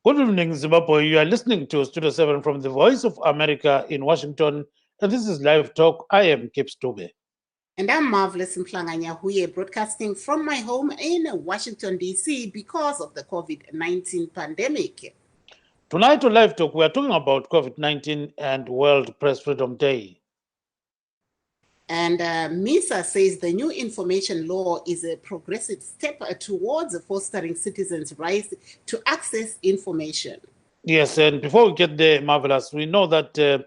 Good evening, Zimbabwe. You are listening to Studio 7 from the Voice of America in Washington, and this is Live Talk. I am Kip Stube. And I'm Marvelous Mplanganya Huye, broadcasting from my home in Washington, D.C. because of the COVID-19 pandemic. Tonight on Live Talk, we are talking about COVID-19 and World Press Freedom Day. And MISA says the new information law is a progressive step towards fostering citizens' rights to access information. Yes, and before we get there, Marvelous, we know that there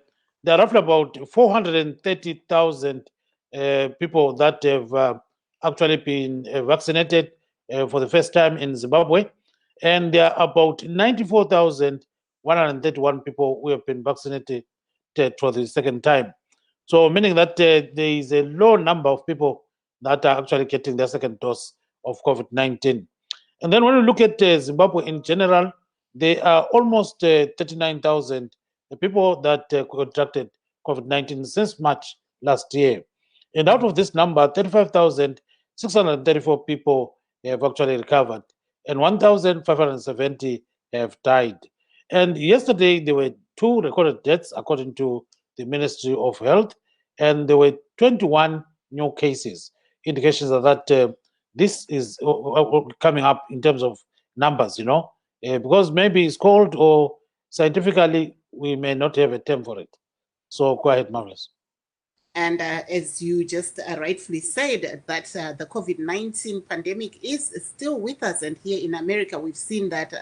are roughly about 430,000 people that have actually been vaccinated for the first time in Zimbabwe. And there are about 94,131 people who have been vaccinated for the second time. So meaning that there is a low number of people that are actually getting their second dose of COVID-19. And then when we look at Zimbabwe in general, there are almost 39,000 people that contracted COVID-19 since March last year. And out of this number, 35,634 people have actually recovered, and 1,570 have died. And yesterday, there were 2 recorded deaths, according to the Ministry of Health, and there were 21 new cases, indications that this is coming up in terms of numbers, because maybe it's cold or scientifically we may not have a term for it. So go ahead, Marvelous. And as you just rightfully said, that the COVID-19 pandemic is still with us. And here in America, we've seen that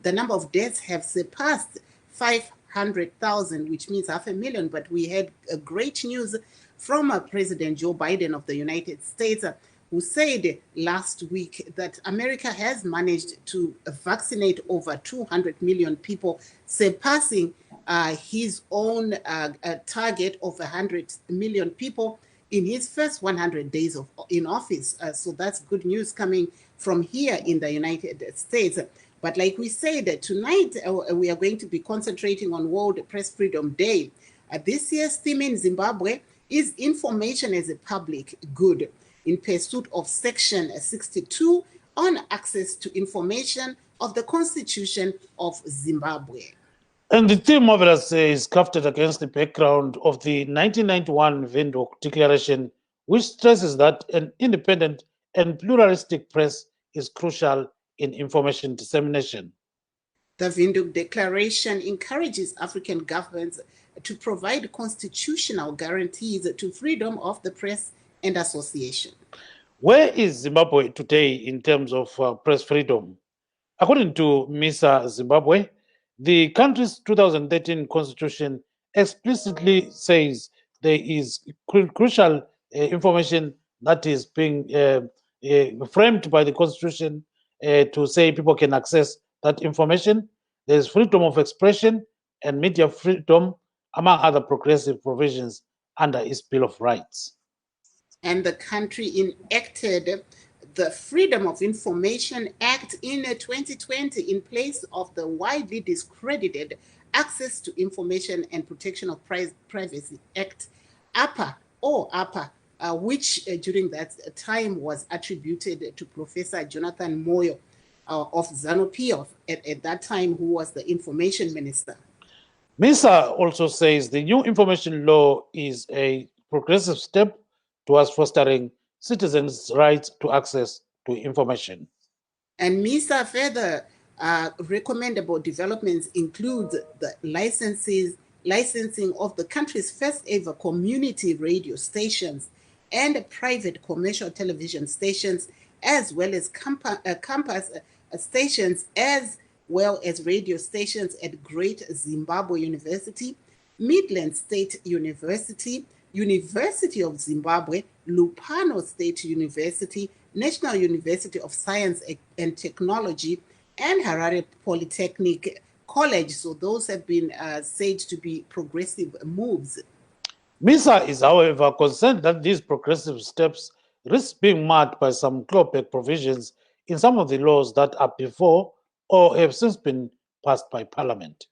the number of deaths have surpassed 500,000, which means 500,000. But we had great news from President Joe Biden of the United States, who said last week that America has managed to vaccinate over 200 million people, surpassing his own target of 100 million people in his first 100 days in office. So that's good news coming from here in the United States. But like we said, tonight we are going to be concentrating on World Press Freedom Day. This year's theme in Zimbabwe is information as a public good, in pursuit of Section 62 on access to information of the Constitution of Zimbabwe. And the theme, Marvelous, is crafted against the background of the 1991 Windhoek Declaration, which stresses that an independent and pluralistic press is crucial in information dissemination. The Windhoek Declaration encourages African governments to provide constitutional guarantees to freedom of the press and association. Where is Zimbabwe today in terms of press freedom? According to MISA Zimbabwe, the country's 2013 constitution explicitly says there is crucial information that is being framed by the constitution to say people can access that information. There is freedom of expression and media freedom, among other progressive provisions under its Bill of Rights. And the country enacted the Freedom of Information Act in 2020 in place of the widely discredited Access to Information and Protection of Privacy Act, APA, which during that time was attributed to Professor Jonathan Moyo of ZANU-PF at that time, who was the information minister. MISA also says the new information law is a progressive step towards fostering citizens' rights to access to information. And MISA further recommendable developments include the licensing of the country's first ever community radio stations and private commercial television stations, as well as campus stations, as well as radio stations at Great Zimbabwe University, Midland State University, University of Zimbabwe, Lupano State University, National University of Science and Technology, and Harare Polytechnic College. So those have been said to be progressive moves. MISA is, however, concerned that these progressive steps risk being marred by some clawback provisions in some of the laws that are before or have since been passed by Parliament.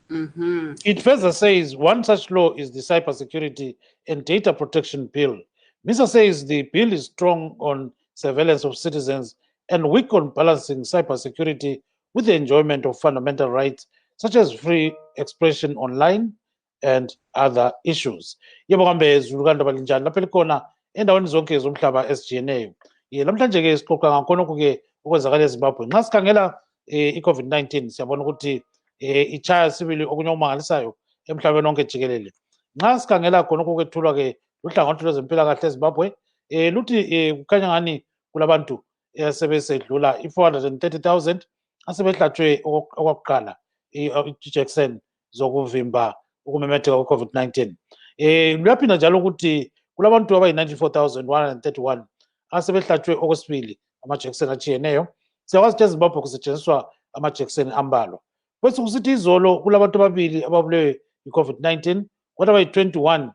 Mm-hmm. It further says one such law is the Cybersecurity and Data Protection Bill. MISA says the bill is strong on surveillance of citizens and weak on balancing cybersecurity with the enjoyment of fundamental rights such as free expression online and other issues. Yebo kambe Zulu kanti balinjani lapha likhona endaweni zonke zomhlaba esijiyeneyo. Namhlanje ke sixoxa ngakhonokho ke okwenzakala eZimbabwe. Nxa sikhangela i-COVID-19 siyabona ukuthi ichaya sibili okunye okumangalisayo emhlabeni wonke jikelele. Nxa sikhangela khonokho kwethulwa ke luhlangothi lwezempilakahle eZimbabwe luthi kukhanya ngani kulabantu sebesedlula i-430,000 asebehlatshwe okwakuqala ijekiseni zokuvimba ukumemetheka kwe-COVID-19. Luyaphinda njalo ukuthi kulabantu abayi-94,131 asebehlatshwe okwesibili amajekiseni atshiyeneyo. Siyakwazi ukuthi eZimbabwe kusetshenziswa amajekiseni ambalwa. Bese kusithi izolo kulabantu ababili ababulewe yi-COVID-19 kodwa abayi-21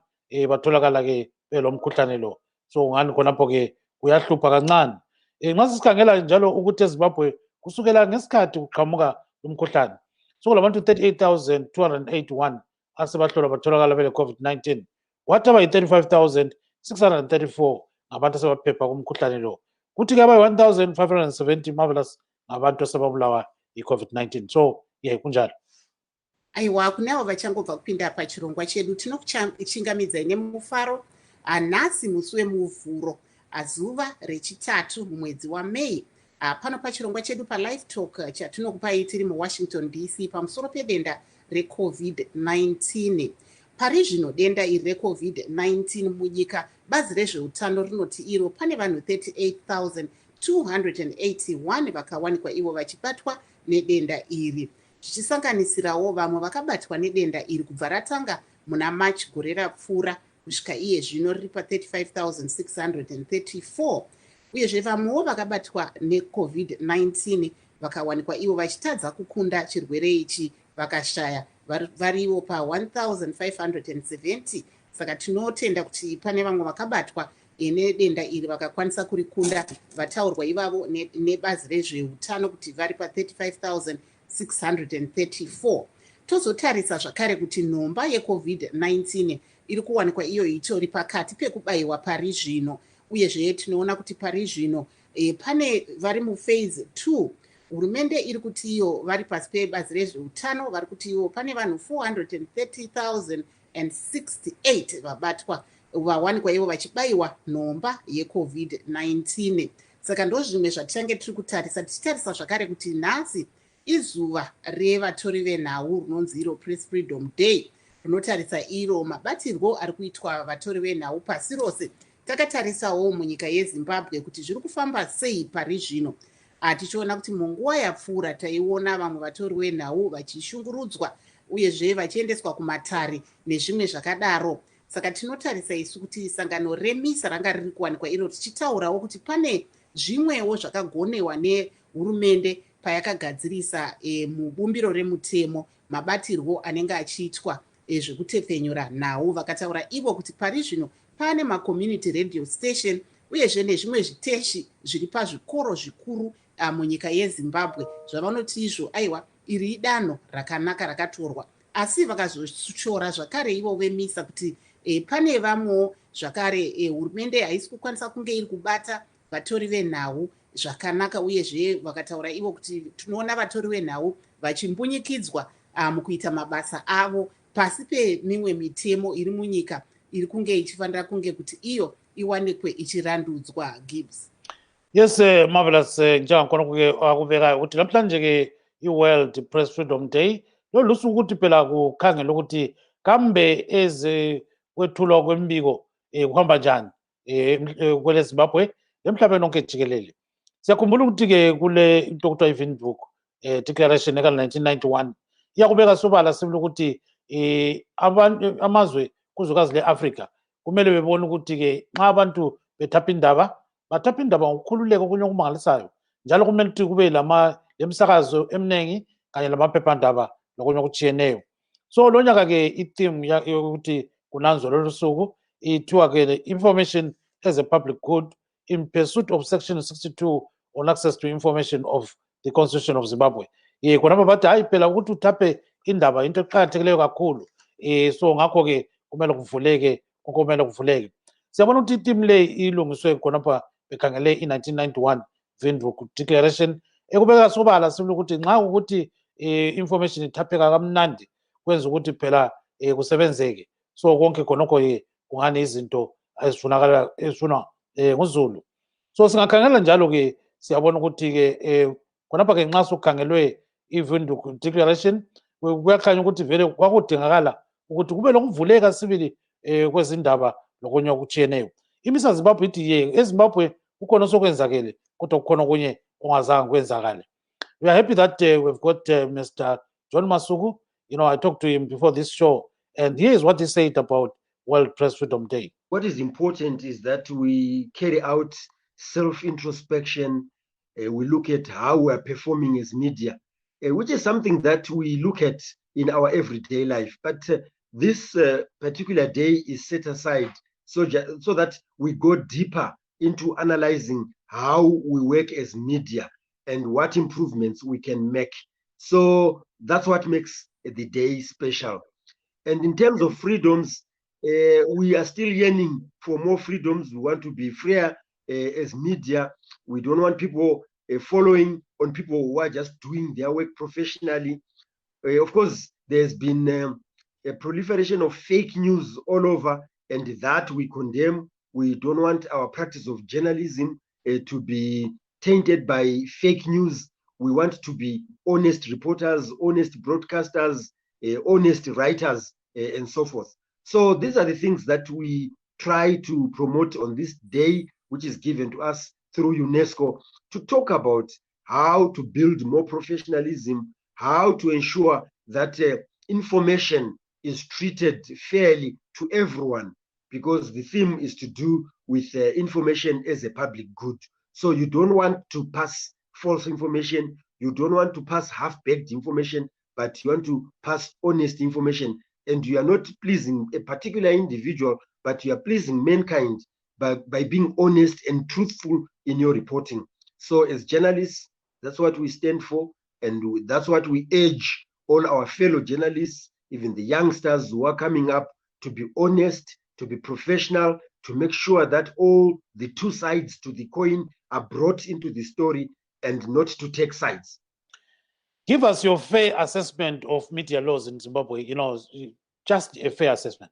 batholakala ke belomkhuhlane lo. So ngani khonapho ke kuyahlupha kancane. Nxa sikhangela njalo ukuthi eZimbabwe kusukela ngesikhathi kuqhamuka umkhuhlane sokulabantu 38,281 asebahlolwa batholakala bele COVID-19 kwathi abayi-35,634 ngabantu asebaphepha kumkhuhlane lo, kuthi ke abayi-1,570 marvelous ngabantu asebabulawa yi-COVID-19. So kunjalo. Aiwa, kunavo vachangobva kupinda pachirongwa chedu tinokuchingamidzai nemufaro nhasi musi wemuvhuro zuva rechitatu mumwedzi waMei. Pano pachirongwa chedu paLivetalk chatinokupai tiri muWashington DC pamusoro pedenda reCovid-19. Pari zvino denda iri reCovid-19 munyika bazi rezveutano rinoti iro pane vanhu 38,281 vakawanikwa ivo vachibatwa nedenda iri, zvichisanganisirawo vamwe vakabatwa nedenda iri kubva ratanga muna March gore rapfuura kusvika iye zvino riri pa35,634. Uyezve vamwewo vakabatwa neCovid-19 vakawanikwa ivo vachitadza kukunda chirwere ichi vakashaya varivo pa1,570. Saka tinotenda kuti pane vamwe vakabatwa nedenda iri vakakwanisa kurikunda vataurwa ivavo nebazi rezveutano kuti vari pa35,634. Tozotarisa zvakare kuti nhomba yeCovid-19 iri kuwanikwa iyo itori pakati pekubayiwa pari zvino, uyezve tinoona kuti pari zvino pane vari muphase 2. Hurumende iri kuti iyo vari pasi pebazi rezveutano vari kuti ivo pane vanhu 430,068 vabatwa vawanikwa ivo vachibayiwa nhomba yeCovid-19. Saka ndozvimwe zvatichange tiri kutarisa, tichitarisa zvakare kuti nhasi izuva revatori venhau rinonzi iro Press Freedom Day, rinotarisa iro mabatirwo ari kuitwa vatori venhau pasi rose. Takatarisawo munyika yeZimbabwe kuti zviri kufamba sei pari zvino. Tichiona kuti munguva yapfuura taiona vamwe vatori venhau vachishungurudzwa uyezve vachiendeswa kumatare nezvimwe zvakadaro. Saka tinotarisa isu kuti sangano remisa ranga riri kuwanikwa iro tichitaurawo kuti pane zvimwewo zvakagonewa nehurumende payakagadzirisa mubumbiro remutemo mabatirwo anenge achiitwa zvekutepfenyura nhau. Vakataura ivo kuti pari zvino pane macommunity radio station uyezve nezvimwe zviteshi zviri pazvikoro zvikuru munyika yeZimbabwe zvavanoti izvo aiwa iri idanho rakanaka rakatorwa. Asi vakazoshora zvakare ivo vemisa kuti pane vamwewo zvakare hurumende haisi kukwanisa kunge iri kubata vatori venhau zvakanaka, uyezve vakataura ivo kuti tinoona vatori venhau vachimbunyikidzwa mukuita mabasa avo pasi pemimwe mitemo iri munyika iri kunge ichifanira kunge kuti iyo iwanikwe ichirandudzwa. Gibbs. Yes, marvelous. Njengakhona akubeka ukuthi namhlanje ke i-World Press Freedom Day lolusuku ukuthi phela kukhangela ukuthi kambe kwethulwa kwembiko kuhamba njani kwele Zimbabwe emhlabeni wonke jikelele. Siyakhumbula ukuthi ke kule into okuthiwa i-Windhoek Declaration eka-1991 iyakubeka sobala sibili ukuthi amazwe kuzwekazi le-Afrika kumele bebone ukuthi ke nxa abantu bethapha indaba bathapha indaba ngokukhululeka okunye okumangalisayo, njalo kumele ukuthi kube lemsakazo eminingi kanye lamaphephandaba lokunye okutshiyeneyo. So lo nyaka ke i-theme yokuthi kunanzwa lolu suku ithiwa ke information as a public good in pursuit of section 62 on access to information of the Constitution of Zimbabwe. Khonapho bathi hayi phela ukuthi uthaphe indaba into eqakathekileyo kakhulu. So ngakho ke kumele kuvuleke kumele kuvuleke. Siyabona ukuthi i-team le ilungiswe khonapha bekhangele i-1991 Windhoek Declaration ekubeka sobala sibili ukuthi nxa ukuthi information ithapheka kamnandi kwenza ukuthi phela kusebenzeke so konke khonokho kungani izinto ezifunwa nguzulu. So singakhangela njalo-ke siyabona ukuthi-ke khonapha-ke nxa sokukhangelwe i-Windhoek declaration kuyakhanya ukuthi vele kwakudingakala ukuthi kube lokuvuleka sibili kwezindaba lokunye okutshiyeneyo. Imisa Zimbabwe ithi eZimbabwe kukhona osokwenzakele kodwa kukhona okunye ongazange kwenzakale. We are happy that we've got Mr. John Masuku. I talked to him before this show, and here is what he said about World Press Freedom Day. What is important is that we carry out self-introspection. We look at how we are performing as media, which is something that we look at in our everyday life. But this particular day is set aside so that we go deeper into analyzing how we work as media and what improvements we can make. So that's what makes the day special. And in terms of freedoms, we are still yearning for more freedoms. We want to be freer as media. We don't want people following on people who are just doing their work professionally. Of course, there's been a proliferation of fake news all over, and that we condemn. We don't want our practice of journalism to be tainted by fake news. We want to be honest reporters, honest broadcasters, honest writers, and so forth. So these are the things that we try to promote on this day, which is given to us through UNESCO, to talk about how to build more professionalism, how to ensure that information is treated fairly to everyone, because the theme is to do with information as a public good. So you don't want to pass false information, you don't want to pass half-baked information, but you want to pass honest information. And you are not pleasing a particular individual, but you are pleasing mankind by being honest and truthful in your reporting. So as journalists, that's what we stand for, and that's what we urge all our fellow journalists, even the youngsters who are coming up, to be honest, to be professional, to make sure that all the two sides to the coin are brought into the story and not to take sides. Give us your fair assessment of media laws in Zimbabwe, just a fair assessment.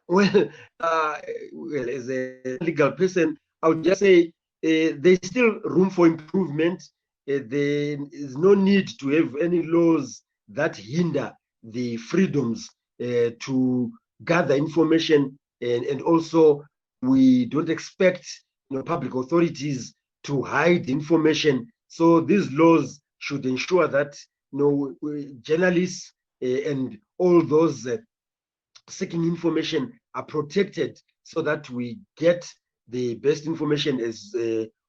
Well, as a legal person, I would just say there's still room for improvement. There is no need to have any laws that hinder the freedoms to gather information, and also we don't expect public authorities to hide information. So these laws should ensure that journalists and all those seeking information are protected, so that we get the best information as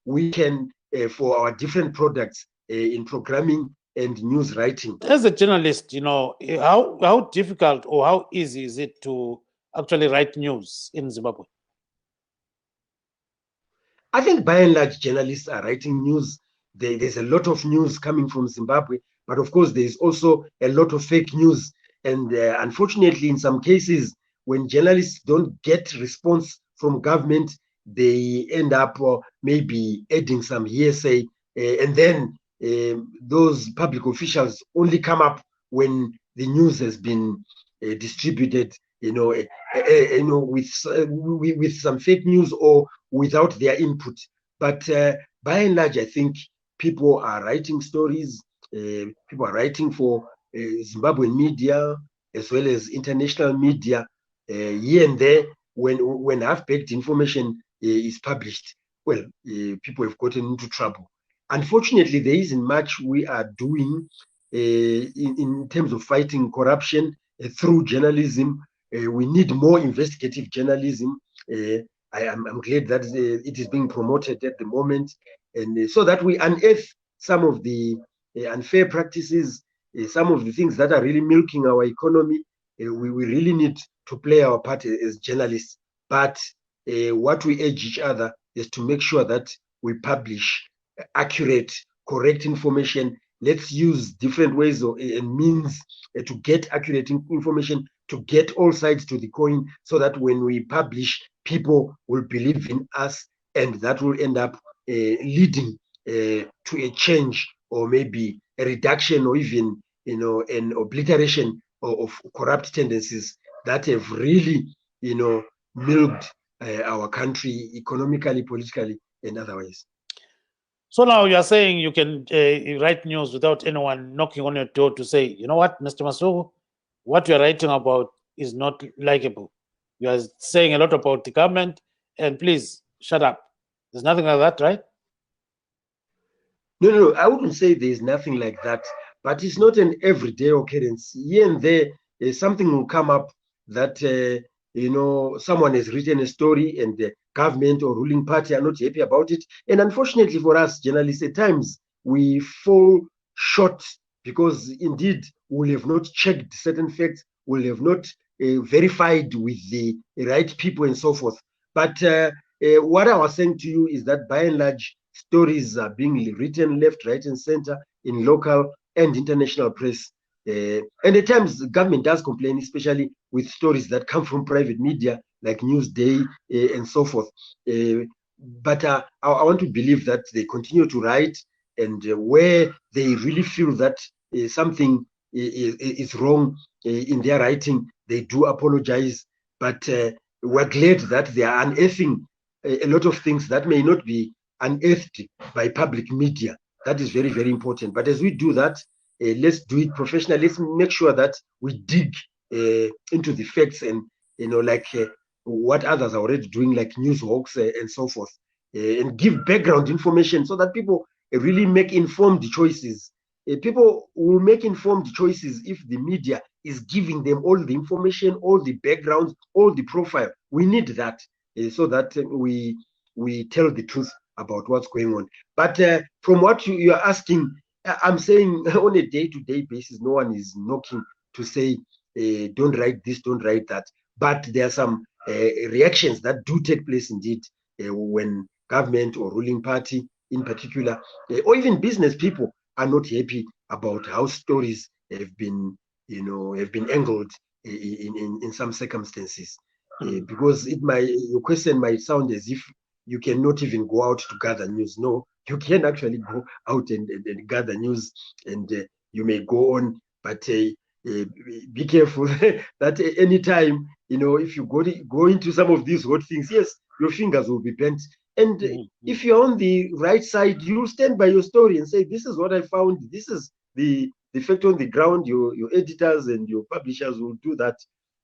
we can for our different products in programming and news writing. As a journalist, how difficult or how easy is it to actually write news in Zimbabwe? I think by and large, journalists are writing news. There's a lot of news coming from Zimbabwe, but of course, there's also a lot of fake news. And unfortunately, in some cases, when journalists don't get response from government, they end up maybe adding some hearsay, and then those public officials only come up when the news has been distributed, with some fake news or without their input. But by and large, I think people are writing stories. People are writing for Zimbabwean media as well as international media here and there. When half-baked information is published, well, people have gotten into trouble. Unfortunately, there isn't much we are doing in terms of fighting corruption through journalism. We need more investigative journalism. I'm glad that it is being promoted at the moment, and so that we unearth some of the unfair practices, some of the things that are really milking our economy. We really need to play our part as journalists. But what we urge each other is to make sure that we publish accurate, correct information. Let's use different ways and means to get accurate information, to get all sides to the coin, so that when we publish, people will believe in us, and that will end up leading to a change or maybe a reduction or even an obliteration of corrupt tendencies that have really milked our country economically, politically, and otherwise. So now you are saying you can write news without anyone knocking on your door to say, you know what, Mr. Masuku, what you are writing about is not likable. You are saying a lot about the government, and please shut up. There's nothing like that, right? No, I wouldn't say there's nothing like that, but it's not an everyday occurrence. Here and there, something will come up that someone has written a story and the government or ruling party are not happy about it. And unfortunately for us journalists, at times we fall short because indeed we'll have not checked certain facts, we'll have not verified with the right people and so forth. But what I was saying to you is that by and large, stories are being written left, right, and center in local and international press. And at times, the government does complain, especially with stories that come from private media like Newsday and so forth. But I want to believe that they continue to write, and where they really feel that something is wrong in their writing, they do apologize. But we're glad that they are unearthing a lot of things that may not be unearthed by public media. That is very, very important. But as we do that, let's do it professionally. Let's make sure that we dig into the facts and, like what others are already doing, like newshawks and so forth, and give background information so that people really make informed choices. People will make informed choices if the media is giving them all the information, all the background, all the profile. We need that so that we tell the truth about what's going on. But from what you are asking, I'm saying on a day-to-day basis, no one is knocking to say, don't write this, don't write that. But there are some reactions that do take place indeed when government or ruling party in particular, or even business people are not happy about how stories have been angled in some circumstances. Because your question might sound as if you cannot even go out to gather news. No, you can actually go out and gather news, and you may go on, but be careful that anytime, if you go into some of these hot things, yes, your fingers will be bent. And if you're on the right side, you'll stand by your story and say, this is what I found, this is the fact on the ground. Your editors and your publishers will do that.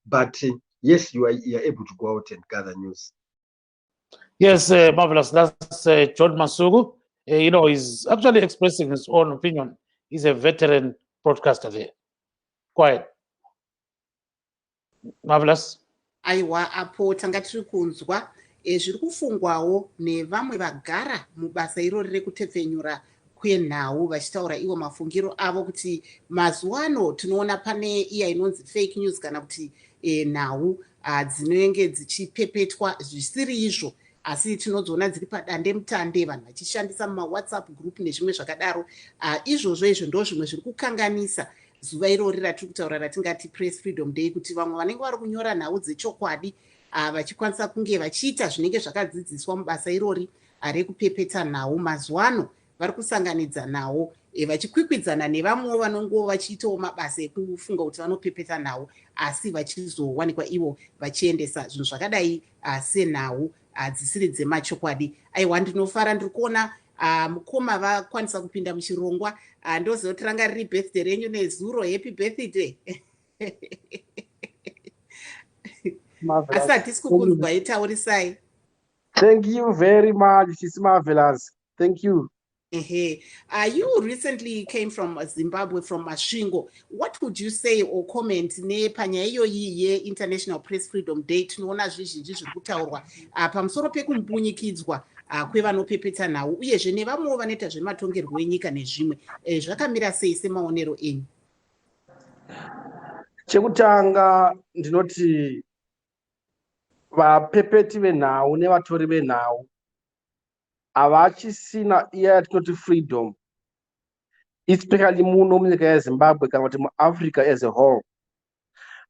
But yes, you are able to go out and gather news. Yes, marvelous. That's John Masuku. He's actually expressing his own opinion. He's a veteran broadcaster there. Quiet. Marvelous. Aiwa, apo tanga tiri kunzwa zviri kufungwawo nevamwe vagara mubasa irori rekutepfenyura kwenhau vachitaura ivo mafungiro avo kuti mazuva ano tinoona pane iya inonzi fake news kana kuti nhau dzinenge dzichipepetwa zvisiri izvo, asi tinodziona dziri padande mutande, vanhu vachishandisa mumawhatsapp group nezvimwe zvakadaro. Izvozvo izvo ndo zvimwe zviri kukanganisa zuva irori ratiri kutaura ratingati press freedom day, kuti vamwe vanenge vari kunyora nhau dzechokwadi vachikwanisa kunge vachiita zvinenge zvakadzidziswa mubasa irori rekupepeta nhau, mazuva ano vari kusanganidza nhau vachikwikwidzana nevamwewo vanongo vachiitawo mabasa ekufunga kuti vanopepeta nhau, asi vachizowanikwa ivo vachiendesa zvinhu zvakadai senhau dzisiri dzemachokwadi. Aiwa, ndinofara ndiri kuona mukoma vakwanisa kupinda muchirongwa. Ndozotiranga riri birthday renyu nezuro. Happy birthday. Asi hatisi kukunzwa, itaurisai. Thank you very much. It's marvelous. Thank you. You recently came from Zimbabwe, from Masvingo. What would you say or comment nepanyaya iyoyi yeInternational Press Freedom Day? Tinoona zvizhinji zviri kutaurwa pamusoro pekumpunyikidzwa kwevanopepeta nhau, uyezve nevamwewo vanoita zvematongerwo enyika nezvimwe. Zvakamira sei semaonero enyu? Chekutanga ndinoti vapepeti venhau nevatori venhau havachisina iya yatinoti freedom, especially muno munyika yeZimbabwe kana kuti muAfrica as a whole.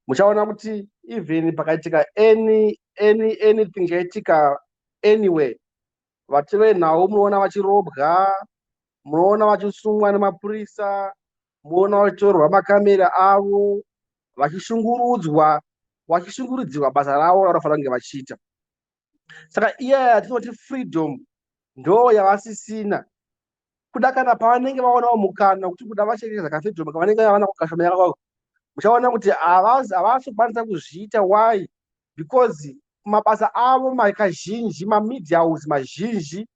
Muchaona kuti even pakaitika anything chaitika anywhere, vatori venhau munoona vachirobwa, munoona vachisungwa nemapurisa, munoona vachitorwa makamera avo, vachishungurudzirwa basa ravo ravanofanira kunge vachiita. Saka iyaya yatinoti freedom ndo yavasisina. Kuda kana pavanenge vaonawo mukana kuti kuda vachengetedza kafreedom kavanenge vavana kukashomera kwavo, muchaona kuti havasi kukwanisa kuzviita. Why? Because mabasa avo makazhinji, mamedia house mazhinji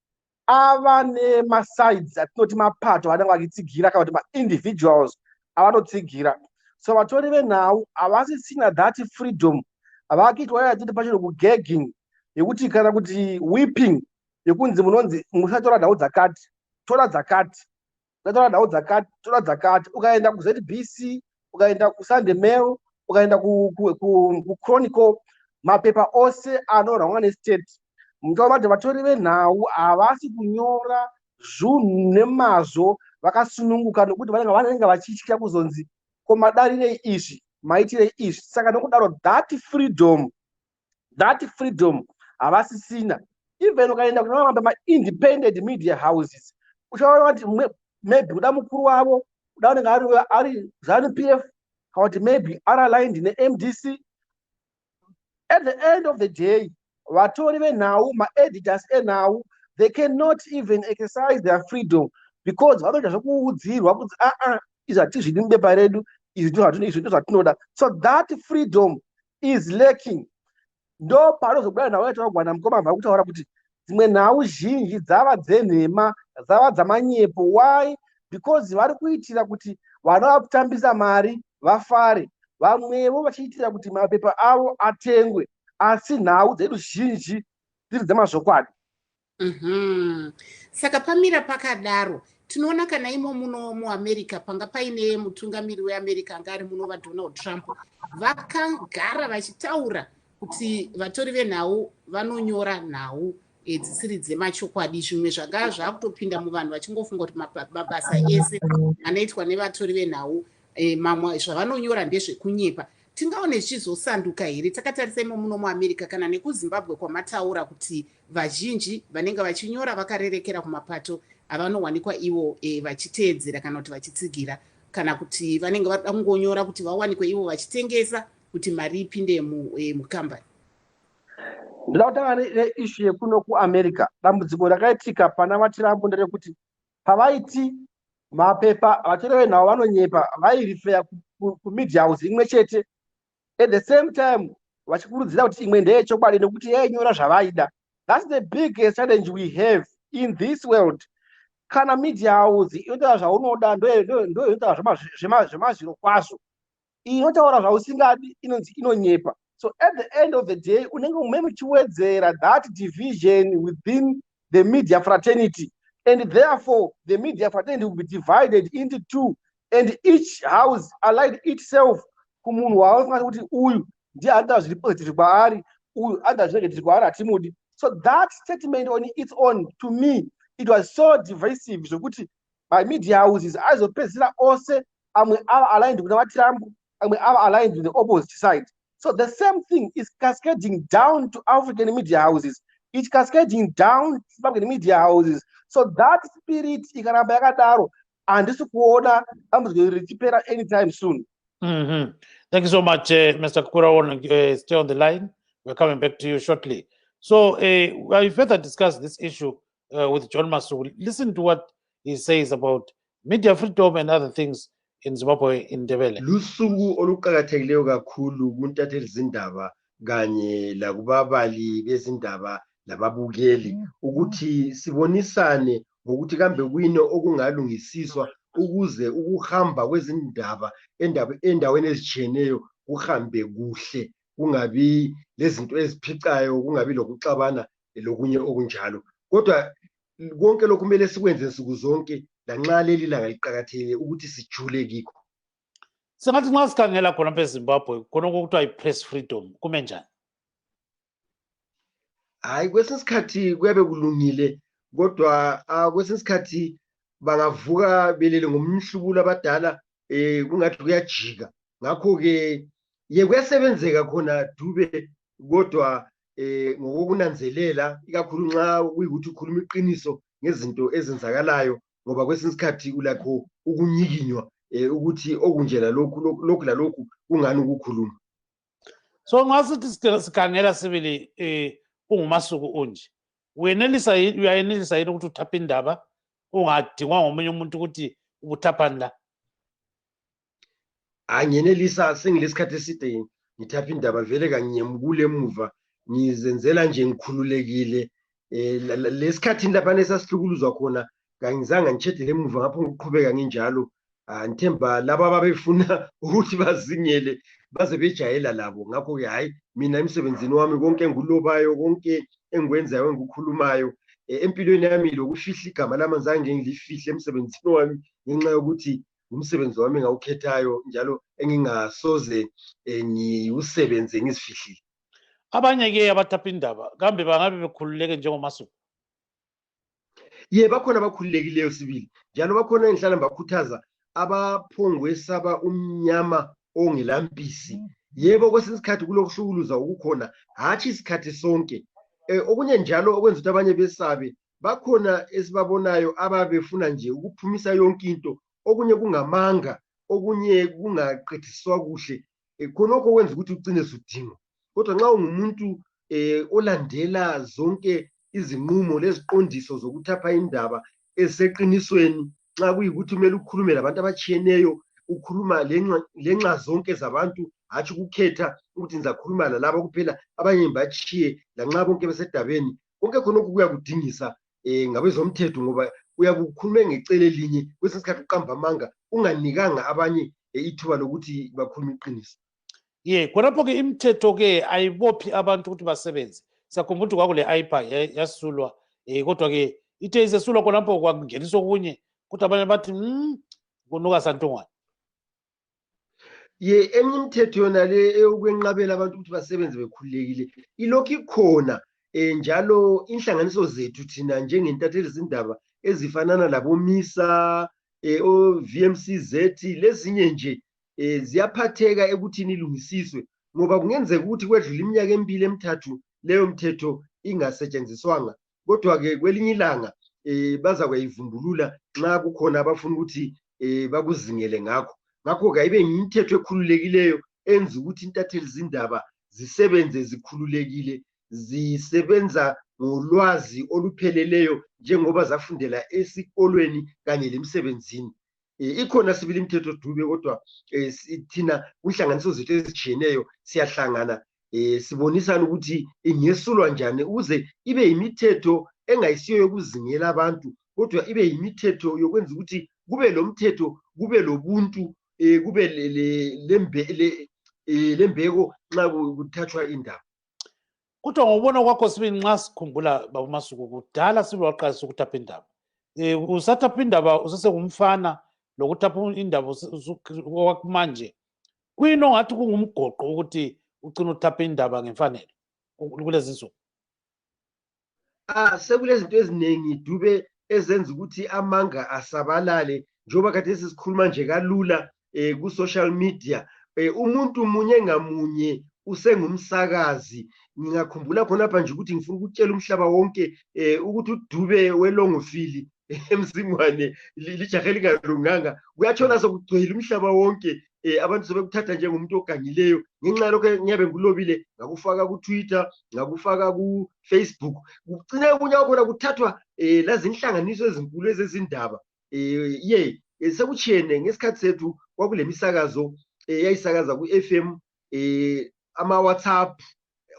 ava nemasides atinoti mapato vanenge vachitsigira kana kuti maindividuals avanotsigira. So vatori venhau havasisina that freedom. Havakuitwa yatiti pachino kugagging yekuti kana kuti whipping yekunzi munonzi musatora nhau dzakati tora dzakati, usatora nhau dzakati tora dzakati. Ukaenda kuZBC, ukaenda kuSunday Mail, ukaenda kuChronicle, mapepa ose anorwangwa nestate, muchaona kuti vatori venhau havasi kunyora zvinhu nemazvo vakasununguka, nokuti vanenge vachitya kuzonzi ko madarirei izvi maitirei izvi. Saka nokudaro that freedom havasisina. Even ukaenda kuna ma-independent media houses, uchaona kuti maybe kuda mukuru wavo kuda unenge ari ZANU-PF kana kuti maybe ari aligned neMDC. At the end of the day, vatori venhau, ma-editors enhau, they cannot even exercise their freedom because vanoita zvekuudzirwa kuti izvi hatizvidi mubepa redu, izvi ndo zvatinoda. So that freedom is lacking. Ndo panozobuda nhau yatinogwana mukoma mva kutaura kuti dzimwe nhau zhinji dzava dzenhema, dzava dzamanyepo. Why? Because vari kuitira kuti vana vakutambisa mari vafare, vamwevo vachiitira kuti mapepa avo atengwe, asi nhau dzedu zhinji dziri dzemazvokwadi. Saka pamira pakadaro tinoona kana imo muno muAmerica panga paine mutungamiri weAmerica anga ari muno vaDonald Trump, vakagara vachitaura kuti vatori venhau vanonyora nhau dzisiri dzemachokwadi, zvimwe zvanga zvakutopinda muvanhu vachingofunga kuti mabasa ese anoitwa nevatori venhau mamwe zvavanonyora ndezvekunyepa. Tingaone zvichizosanduka here? Takatarisa imo muno muAmerica kana nekuZimbabwe kwamataura kuti vazhinji vanenge vachinyora vakarerekera kumapato avanowanikwa ivo vachiteedzera kana kuti vachitsigira, kana kuti vanenge vada kungonyora kuti vawanikwe ivo vachitengesa kuti mari ipinde mukambani. Ndoda kutanga neishu yekuno kuAmerica. Dambudziko rakaitika pana vaTrump nderekuti pavaiti mapepa vatori venhau vanonyepa vairifeya kumedia house imwe chete, at the same time vachikurudzira kuti imwe ndeyechokwadi nekuti yainyora zvavaida. That's the biggest challenge we have in this world. Kana media house inotaura zvaunoda ndo inotaura zvemazviro kwazvo, inotaura zvausingadi inonzi inonyepa. So at the end of the day unenge muchiwedzera that division within the media fraternity, and therefore the media fraternity will be divided into two, and each house allied itself kumunhu waanofanira kuti uyu ndiye anotaura zviri positive kwaari, uyu anotaura zviri negative kwaari hatimudi. So that statement on its own, to me, it was so divisive zvokuti my media houses aizopedzisira ose amwe ava aligned kuna vaTrump, amwe ava aligned with the opposite side. So the same thing is cascading down to African media houses. It's cascading down to African media houses. So that spirit ikaramba yakadaro handisi kuona dambudziko richipera anytime soon. Thank you so much, Mr. Kukura. Stay on the line. We're coming back to you shortly. So we further discuss this issue with John Masu. Listen to what he says about media freedom and other things in Zimbabwe in Ndebele. Lusuku oluqakathekileyo kakhulu kuntatheli zindaba kanye lakubabali bezindaba lababukeli ukuthi sibonisane ngokuthi kambe kuyini okungalungisiswa ukuze ukuhamba kwezindaba endaweni ezitshiyeneyo kuhambe kuhle, kungabi lezinto eziphicayo, kungabi lokuxabana lokunye okunjalo. Kodwa konke lokhu kumele sikwenze nsuku zonke lanxa leli langa liqakathekile ukuthi sijule kikho. Sengathi nxa sikhangela khona eZimbabwe khona okuthiwa i-press freedom kume njani? Hayi, kwesinye isikhathi kuyabe kulungile, kodwa kwesinye isikhathi bangavuka belele ngomhlubulo abadala kungathi kuyajika. Ngakho-ke kuyasebenzeka khona dube, kodwa ngokokunanzelela ikakhulu nxa kuyikuthi ukhuluma iqiniso ngezinto ezenzakalayo, ngoba kwesinye isikhathi ulakho ukunyikinywa ukuthi okunjena lokhu lalokhu kungani ukukhuluma. So ngasithi sikhangela sibili ungumasuku unje uyenelisa yini ukuthi uthaphe indaba ungadingwa ngomunye umuntu ukuthi ubuthaphani la? Angenelisa sengilesikhathi eside ngithapha indaba vele kangiyemukule emuva ngizenzela nje ngikhululekile lesikhathini lapha nesasihlukuluzwa khona kangizange ngitshedele emuva ngapho ngiqhubeka nginjalo. Ngithemba laba ababefuna ukuthi bazingele baze bejayela labo. Ngakho-ke hayi mina emsebenzini wami konke engulobayo konke engikwenzayo engikukhulumayo empilweni yami lokufihla igama lami azange ngilifihle emsebenzini wami ngenxa yokuthi umsebenzi wami engawukhethayo njalo engingasoze ngiwusebenze ngizifihlile. Abanye-ke abathapha indaba kambe bangabe bekhululeke njengomasuku? Bakhona abakhululekileyo sibili njalo bakhona engihlala bakhuthaza abaphongwesaba umnyama ongelampisi. Yebo kwesinye isikhathi kulokuhlukuluza ukukhona hatshi isikhathi sonke. Okunye njalo okwenza ukuthi abanye besabe bakhona esibabonayo ababefuna nje ukuphumisa yonke into, okunye kungamanga, okunye kungaqediswa kuhle. Khonokho kwenza ukuthi ugcine sudingo. Kodwa nxa ungumuntu olandela zonke izinqumo leziqondiso zokuthapha indaba eseqinisweni, nxa kuyikuthi kumele ukhulume labantu abatshiyeneyo ukhuluma lenxa zonke zabantu hatshi ukukhetha ukuthi ngizakhuluma lalabo kuphela abanye ngibatshiye lanxa bonke besedabeni, konke khonokho kuyakudingisa ngabezomthetho ngoba uyakukhulume ngecele linye kwesinye isikhathi uqamba amanga unganikanga abanye ithuba lokuthi bakhulume iqiniso. Khonapho-ke imithetho-ke ayibophi abantu ukuthi basebenze. Siyakhumbula ukuthi kwakule IPA yasulwa kodwa-ke ithe isesulwa khonapho kwakungeniswa okunye ukuthi abanye bathi kunuka santungwane. Eminye imithetho yona le eyokwenqabela abantu ukuthi basebenze bekhululekile ilokhu ikhona njalo inhlanganiso zethu thina njengentatheli zindaba ezifanana labomisa o-VMCZ lezinye nje ziyaphatheka ekuthini ilungisiswe ngoba kungenzeka ukuthi kwedlula iminyaka emibili emithathu leyo mthetho ingasetshenziswanga, kodwa-ke kwelinye ilanga baza kuyivumbulula nxa kukhona abafuna ukuthi bakuzingele ngakho. Ngakho-ke ayibe imithetho ekhululekileyo enza ukuthi intatheli zindaba zisebenze zikhululekile, zisebenza ngolwazi olupheleleyo njengoba zafundela esikolweni kanye lemsebenzini. Ikhona sibili imithetho Dube, kodwa thina kunhlanganiso zethu ezitshiyeneyo siyahlangana sibonisana ukuthi ingesulwa njani ukuze ibe yimithetho engayisiyo yokuzingela abantu, kodwa ibe yimithetho yokwenza ukuthi kube lo mthetho, kube lobuntu, kube lembeko nxa kuthathwa indaba. Kodwa ngokubona kwakho sibili nxa sikhumbula babomasuku kudala sibili waqalisa ukuthapha indaba. Usathapha indaba usesengumfana lokuthapha indaba manje kuyini ongathi kungumgoqo ukuthi ugcina uthapha indaba ngemfanelo kulezi nsuku? Sekulezinto eziningi Dube ezenza ukuthi amanga asabalale njengoba kade sisikhuluma nje kalula ku-social media. Umuntu munye ngamunye usengumsakazi. Ngingakhumbula khonapha nje ukuthi ngifuna ukutshela umhlaba wonke ukuthi uDube welongofili emzingwane lijahe elingalunganga kuyatshona sokugcwele umhlaba wonke. Abantu sebekuthatha njengomuntu ogangileyo ngenxa yalokho ngiyabe ngilobile ngakufaka ku-Twitter ngakufaka ku-Facebook, kugcine okunye khona kuthathwa lazi inhlanganiso ezinkulu ezezindaba. Sekutshiyene ngesikhathi sethu kwakule misakazo yayisakaza ku-FM, ama-WhatsApp,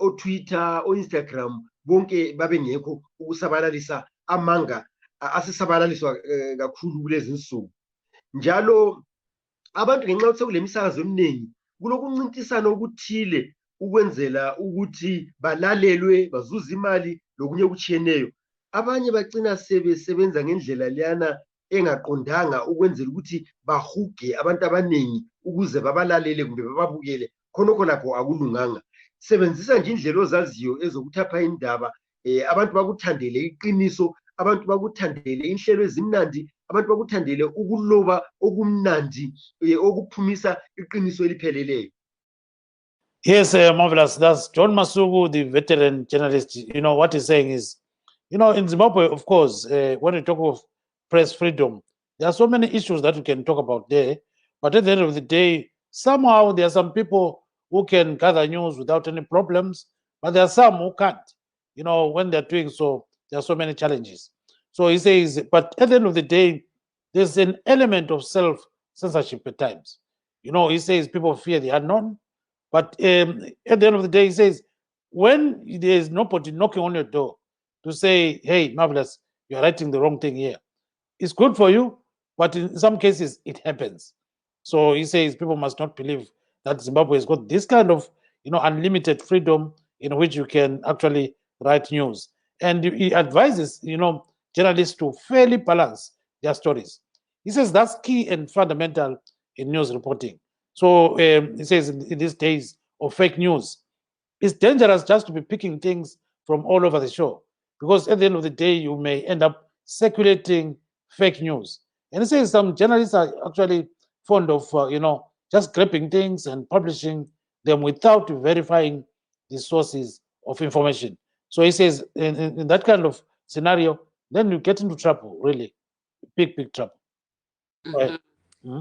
o-Twitter, o-Instagram bonke babengekho ukusabalalisa amanga asesabalaliswa kakhulu kulezi nsuku. Njalo abantu ngenxa yokuthi kule misakazo eminingi kulokuncintisana okuthile ukwenzela ukuthi balalelwe bazuze imali lokunye okutshiyeneyo. Abanye bagcina sebesebenza ngendlela leyana engaqondanga ukwenzela ukuthi bahuge abantu abaningi ukuze babalalele kumbe bababukele. Khonokho lakho akulunganga. Sebenzisa nje indlela ozaziyo ezokuthapha indaba, abantu bakuthandele iqiniso, abantu bakuthandele inhlelo ezimnandi, abantu bakuthandele ukuloba okumnandi okuphumisa iqiniso elipheleleyo. Yes, marvelous. That's John Masuku, the veteran journalist. What he's saying is, in Zimbabwe, of course, when we talk of press freedom. There are so many issues that we can talk about there, but at the end of the day, somehow there are some people who can gather news without any problems, but there are some who can't. When they're doing so, there are so many challenges. So he says, but at the end of the day, there's an element of self-censorship at times. He says people fear the unknown, but at the end of the day, he says, when there's nobody knocking on your door to say, hey, Marvelous, you're writing the wrong thing here, it's good for you, but in some cases, it happens. So he says people must not believe that Zimbabwe has got this kind of, unlimited freedom in which you can actually write news. And he advises, journalists to fairly balance their stories. He says that's key and fundamental in news reporting. So he says in these days of fake news, it's dangerous just to be picking things from all over the show, because at the end of the day, you may end up circulating fake news. And he says some journalists are actually fond of, just grabbing things and publishing them without verifying the sources of information. So he says in that kind of scenario, then you get into trouble, really, big trouble.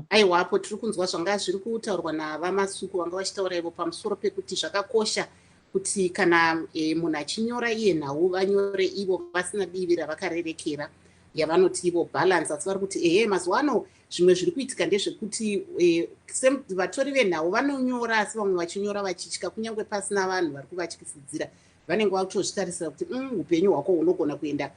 Aiwapo tiri kunzwa zvanga zviri kutaurwa navamasuku vanga vachitaura ivo pamusoro pekuti zvakakosha kuti kana munhu achinyora iye nhau vanyore ivo vasina divi ravakarerekera yavanoti ivo balance. Asi vari kuti mazuva ano zvimwe zviri kuitika ndezvekuti vatori venhau vanonyora asi vamwe vachinyora vachitya, kunyange pasina vanhu vari kuvatyisidzira. Vanenge vakutozvitarisira kuti upenyu hwako hunogona kuenda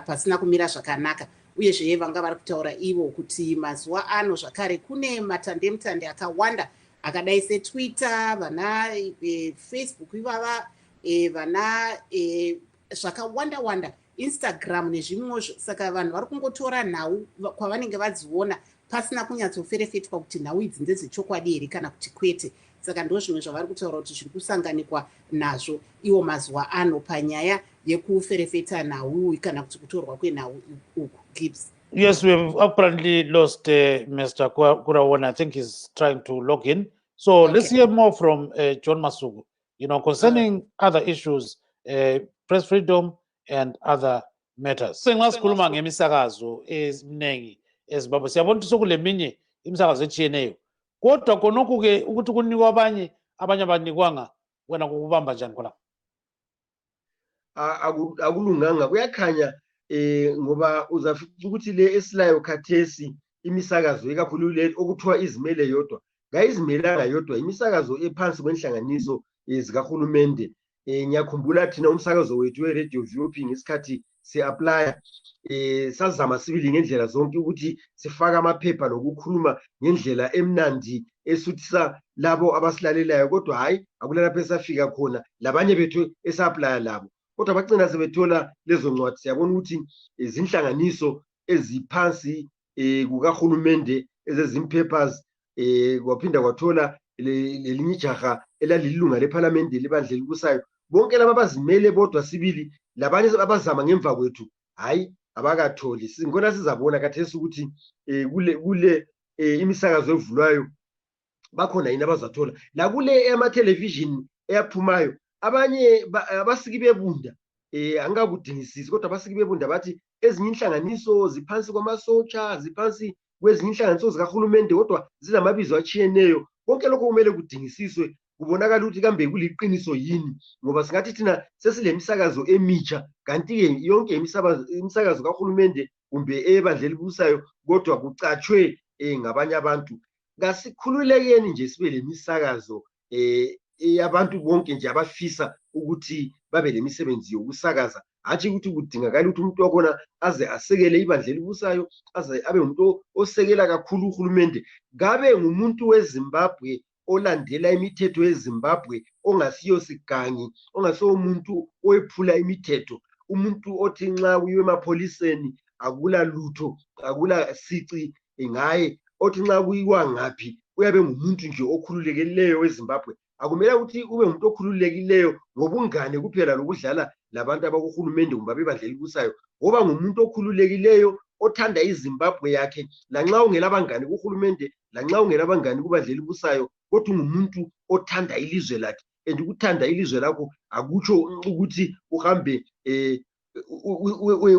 pasina kumira zvakanaka. Uyezve vanga vari kutaura ivo kuti mazuva ano zvakare kune matandemutande akawanda akadai seTwitter, vana Facebook ivava, vana zvakawanda-wanda, Instagram nezvimwezvo. Saka vanhu vari kungotora nhau kwavanenge vadziona pasina kunyatsoferefetwa kuti nhau idzi ndedzechokwadi here kana kuti kwete. Saka ndo zvimwe zvavari kutaura kuti zviri kusanganikwa nazvo iwo mazuva ano panyaya yekuferefeta nhau kana kuti kutorwa kwenhau uku. Gibbs. Yes, we've apparently lost Mr. Kurawon. I think he's trying to log in. So let's hear more from John Masuku, concerning other issues, press freedom and other matters. Sengikhuluma ngemisakazo eziningi eZimbabwe. Siyabona ukuthi sokuleminye imisakazo etshiyeneyo. Kodwa konokho ke ukuthi kunikwa abanye abanikwanga, wena kukubamba njani khona? Akulunganga, kuyakhanya ngoba uzafica ukuthi le esilayo khathesi imisakazo ikakhulu le okuthiwa izimele yodwa ngayizimelanga yodwa, imisakazo ephansi kwenhlanganiso zikahulumende. Ngiyakhumbula thina umsakazo wethu we-Radio VOP ngesikhathi si-aplya sazama sibili ngendlela zonke ukuthi sifake amaphepha nokukhuluma ngendlela emnandi esuthisa labo abasilalelayo, kodwa hayi akulalapho esafika khona labanye bethu esa-aplya labo, kodwa bagcina sebethola lezo ncwadi. Siyabona ukuthi izinhlanganiso eziphansi kukahulumende ezezimpapers kwaphinda kwathola lelinye ijaha elalilunga lephalamende lebandla elibusayo, bonke laba bazimele bodwa sibili labanye abazama ngemva kwethu hayi abakatholi. Ngibona sizabona khathesi ukuthi kule imisakazo evulwayo bakhona yini abazathola la kule ematelevision eyaphumayo. Abanye abasiki bebunda angakudingisisi, kodwa abasiki bebunda bathi ezinye inhlanganiso ziphansi kwamasotsha, ziphansi kwezinye inhlanganiso zikahulumende, kodwa zinamabizo achiyeneyo. Konke lokho kumele kudingisiswe kubonakala ukuthi kambe kuliqiniso yini, ngoba singathi thina sesile misakazo emitsha kanti-ke yonke imisakazo kahulumende kumbe ebandla elibusayo kodwa kucatshwe ngabanye abantu. Ngasikhululekeni nje sibe le misakazo abantu bonke nje abafisa ukuthi babe lemisebenzi yokusakaza, hatshi ukuthi kudingakala ukuthi umuntu wakhona aze asekele ibandla elibusayo, aze abe umuntu osekela kakhulu uhulumende. Ngabe ngumuntu weZimbabwe olandela imithetho yeZimbabwe, ongasiyo sigangi, ongasiyo umuntu oyephula imithetho, umuntu othi nxa uyiwe emapholiseni akula lutho, akula sici ngaye, othi nxa kuyiwa ngaphi uyabe ngumuntu nje okhululekileyo weZimbabwe. Akumela ukuthi ube umuntu okhululekileyo ngobungane kuphela lokudlala labantu abakuhulumende kumbe abebandla elibusayo, ngoba ngumuntu okhululekileyo othanda iZimbabwe yakhe, lanxa ungela abangane kuhulumende, lanxa ungela abangane kubandla elibusayo, kodwa ungumuntu othanda ilizwe lakhe. And ukuthanda ilizwe lakho akutsho ukuthi uhambe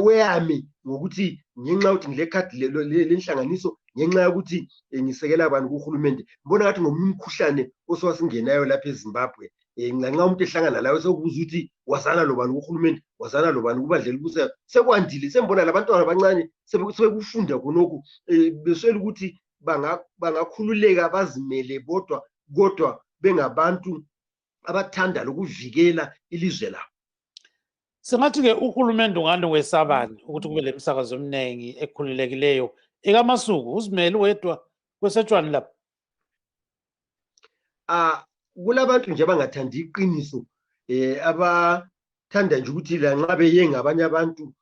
weyami ngokuthi ngenxa ukuthi ngile card lenhlanganiso ngenxa yokuthi ngisekela abantu kuhulumende ngibona ngathi ngomunye umkhuhlane oswasingenayo lapha eZimbabwe ngenxa umuntu ehlangana lawe sokubuza ukuthi wazana lobani kuhulumende wazana lobani kubadlela ukusa sekwandile sembona labantwana abancane sebekufunda khonokho beswela ukuthi bangakhululeka bazimele bodwa kodwa bengabantu abathanda lokuvikela ilizwe labo. Singathi-ke uhulumende ungani wesabani ukuthi kube le misakazo eminingi ekhululekileyo ekamasuku uzimele wedwa kwesetshwani lapha? Kulabantu nje abangathandi iqiniso abathanda nje ukuthi lanxa beye ngabanye abantu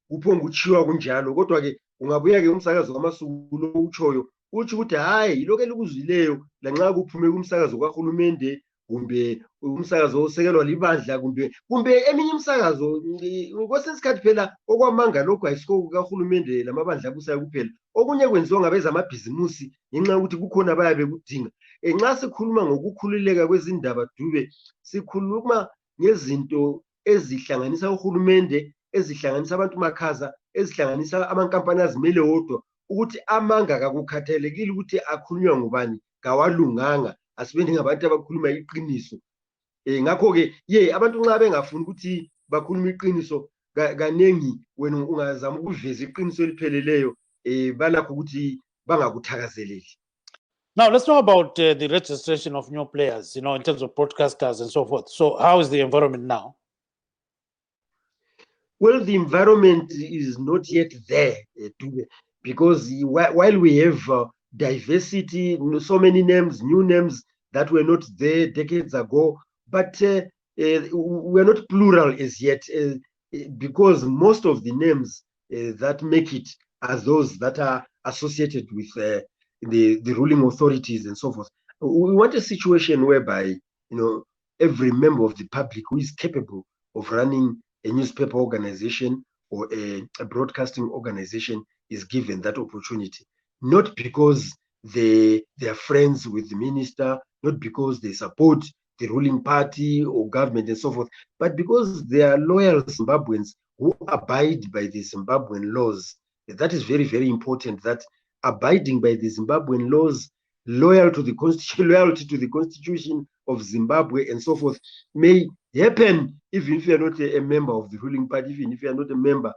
kuphonga uchiwa kunjalo kodwa-ke ungabuya-ke umsakazo kamasuku lo utshoyo utsho ukuthi hhayi yilokhu elikuzwileyo lanxa kuphume kumsakazo kahulumende kumbe umsakazo osekelwa libandla kumbe eminye imsakazo kwesinye isikhathi phela okwamanga lokhu ayisikho kukahulumende lamabandla abusayo kuphela okunye kwenziwa ngabeza amabhizimusi ngenxa yokuthi kukhona abayabe kudinga. Nxa sikhuluma ngokukhululeka kwezindaba Dube sikhuluma ngezinto ezihlanganisa uhulumende ezihlanganisa abantu makhaza ezihlanganisa amankampani azimele wodwa ukuthi amanga kakukhathalekile ukuthi akhulunywa ngubani kawalunganga asibeni ngabantu abakhuluma iqiniso. Ngakho-ke abantu nxa bengafuni ukuthi bakhuluma iqiniso kanengi wena ungazama ukuveza iqiniso elipheleleyo balakho ukuthi bangakuthakazeleli. Now, let's talk about the registration of new players, in terms of broadcasters and so forth. So how is the environment now? Well, the environment is not yet there, because while we have diversity, so many names, new names that were not there decades ago, but we're not plural as yet, because most of the names that make it are those that are associated with the ruling authorities and so forth. We want a situation whereby, every member of the public who is capable of running a newspaper organization or a broadcasting organization is given that opportunity, not because they are friends with the minister, not because they support the ruling party or government and so forth, but because they are loyal Zimbabweans who abide by the Zimbabwean laws. That is very, very important, that abiding by the Zimbabwean laws, loyalty to the constitution of Zimbabwe and so forth may happen even if you are not a member of the ruling party, even if you are not a member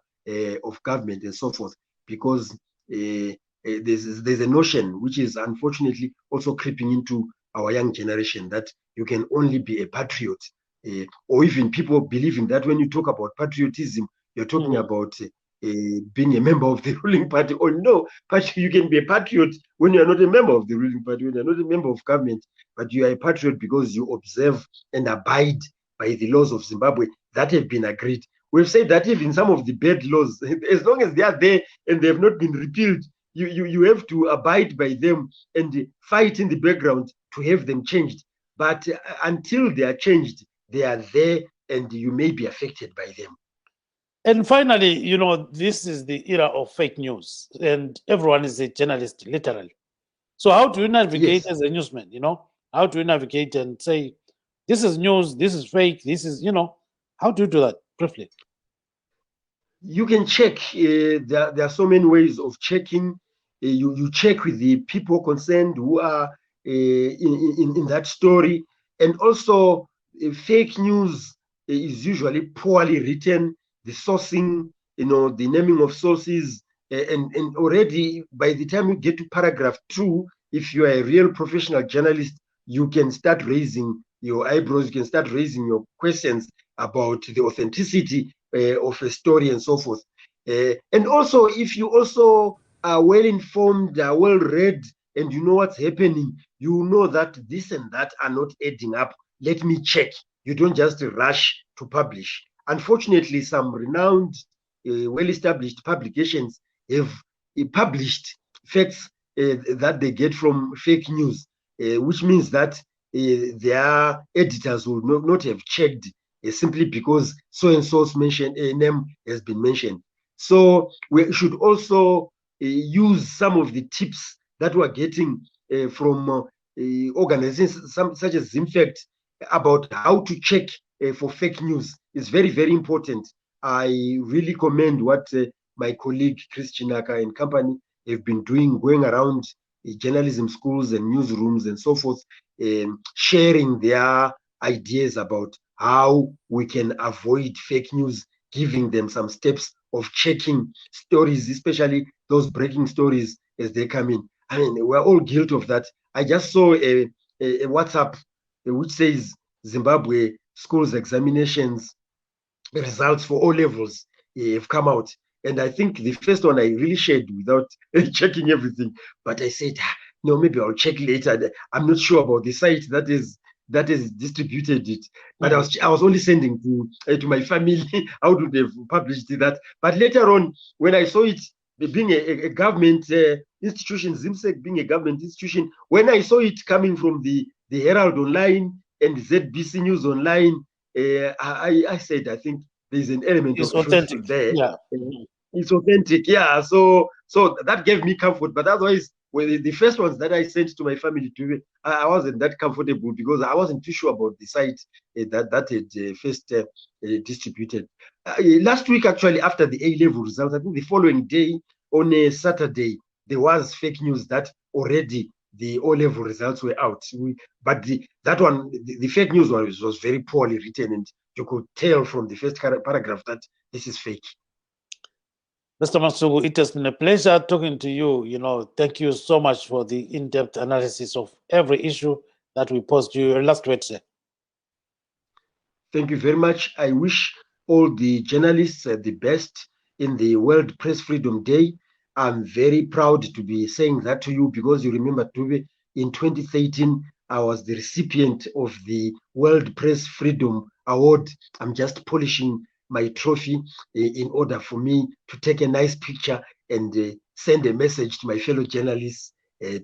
of government and so forth, because there's a notion which is unfortunately also creeping into our young generation that you can only be a patriot, or even people believing that when you talk about patriotism, you're talking about being a member of the ruling party. Or no, but you can be a patriot when you are not a member of the ruling party, when you are not a member of government, but you are a patriot because you observe and abide by the laws of Zimbabwe that have been agreed. We've said that even some of the bad laws, as long as they are there and they have not been repealed, you have to abide by them and fight in the background to have them changed. But until they are changed, they are there and you may be affected by them. And finally, this is the era of fake news and everyone is a journalist, literally. So how do you navigate as a newsman, How do you navigate and say, this is news, this is fake, this is, how do you do that briefly? You can check. There are so many ways of checking. You check with the people concerned who are in that story. And also, fake news is usually poorly written. The sourcing, the naming of sources, and already by the time you get to paragraph 2, if you are a real professional journalist, you can start raising your eyebrows, you can start raising your questions about the authenticity of a story and so forth. And also, if you also are well informed, well read, and you know what's happening, you know that this and that are not adding up. Let me check. You don't just rush to publish. Unfortunately, some renowned, well-established publications have published facts that they get from fake news, which means that their editors will not have checked simply because so-and-so's name has been mentioned. So we should also use some of the tips that we're getting from organizations such as ZimFact about how to check for fake news. Is very, very important. I really commend what my colleague Chris Chinaka and company have been doing, going around journalism schools and newsrooms and so forth, sharing their ideas about how we can avoid fake news, giving them some steps of checking stories, especially those breaking stories as they come in. I mean, we're all guilty of that. I just saw a WhatsApp which says Zimbabwe schools examinations results for O levels have come out. And I think the first one I really shared without checking everything. But I said, no, maybe I'll check later. I'm not sure about the site that is distributed it. But I was only sending to my family how to have published that. But later on, when I saw it being a government institution, ZIMSEC being a government institution, when I saw it coming from the Herald Online and ZBC News Online, I said, I think there's an element It's of authentic. truth there. Yeah. It's authentic, yeah. So that gave me comfort. But otherwise, the first ones that I sent to my family, I wasn't that comfortable because I wasn't too sure about the site that had first distributed. Last week, actually, after the A-level results, I think the following day, on a Saturday, there was fake news that already the O-level results were out. But that one, the fake news was very poorly written, and you could tell from the first paragraph that this is fake. Mr. Masuku, it has been a pleasure talking to you. Thank you so much for the in-depth analysis of every issue that we posed to you. Your last word, sir. Thank you very much. I wish all the journalists the best in the World Press Freedom Day. I'm very proud to be saying that to you because you remember, Tube, in 2013, I was the recipient of the World Press Freedom Award. I'm just polishing my trophy in order for me to take a nice picture and send a message to my fellow journalists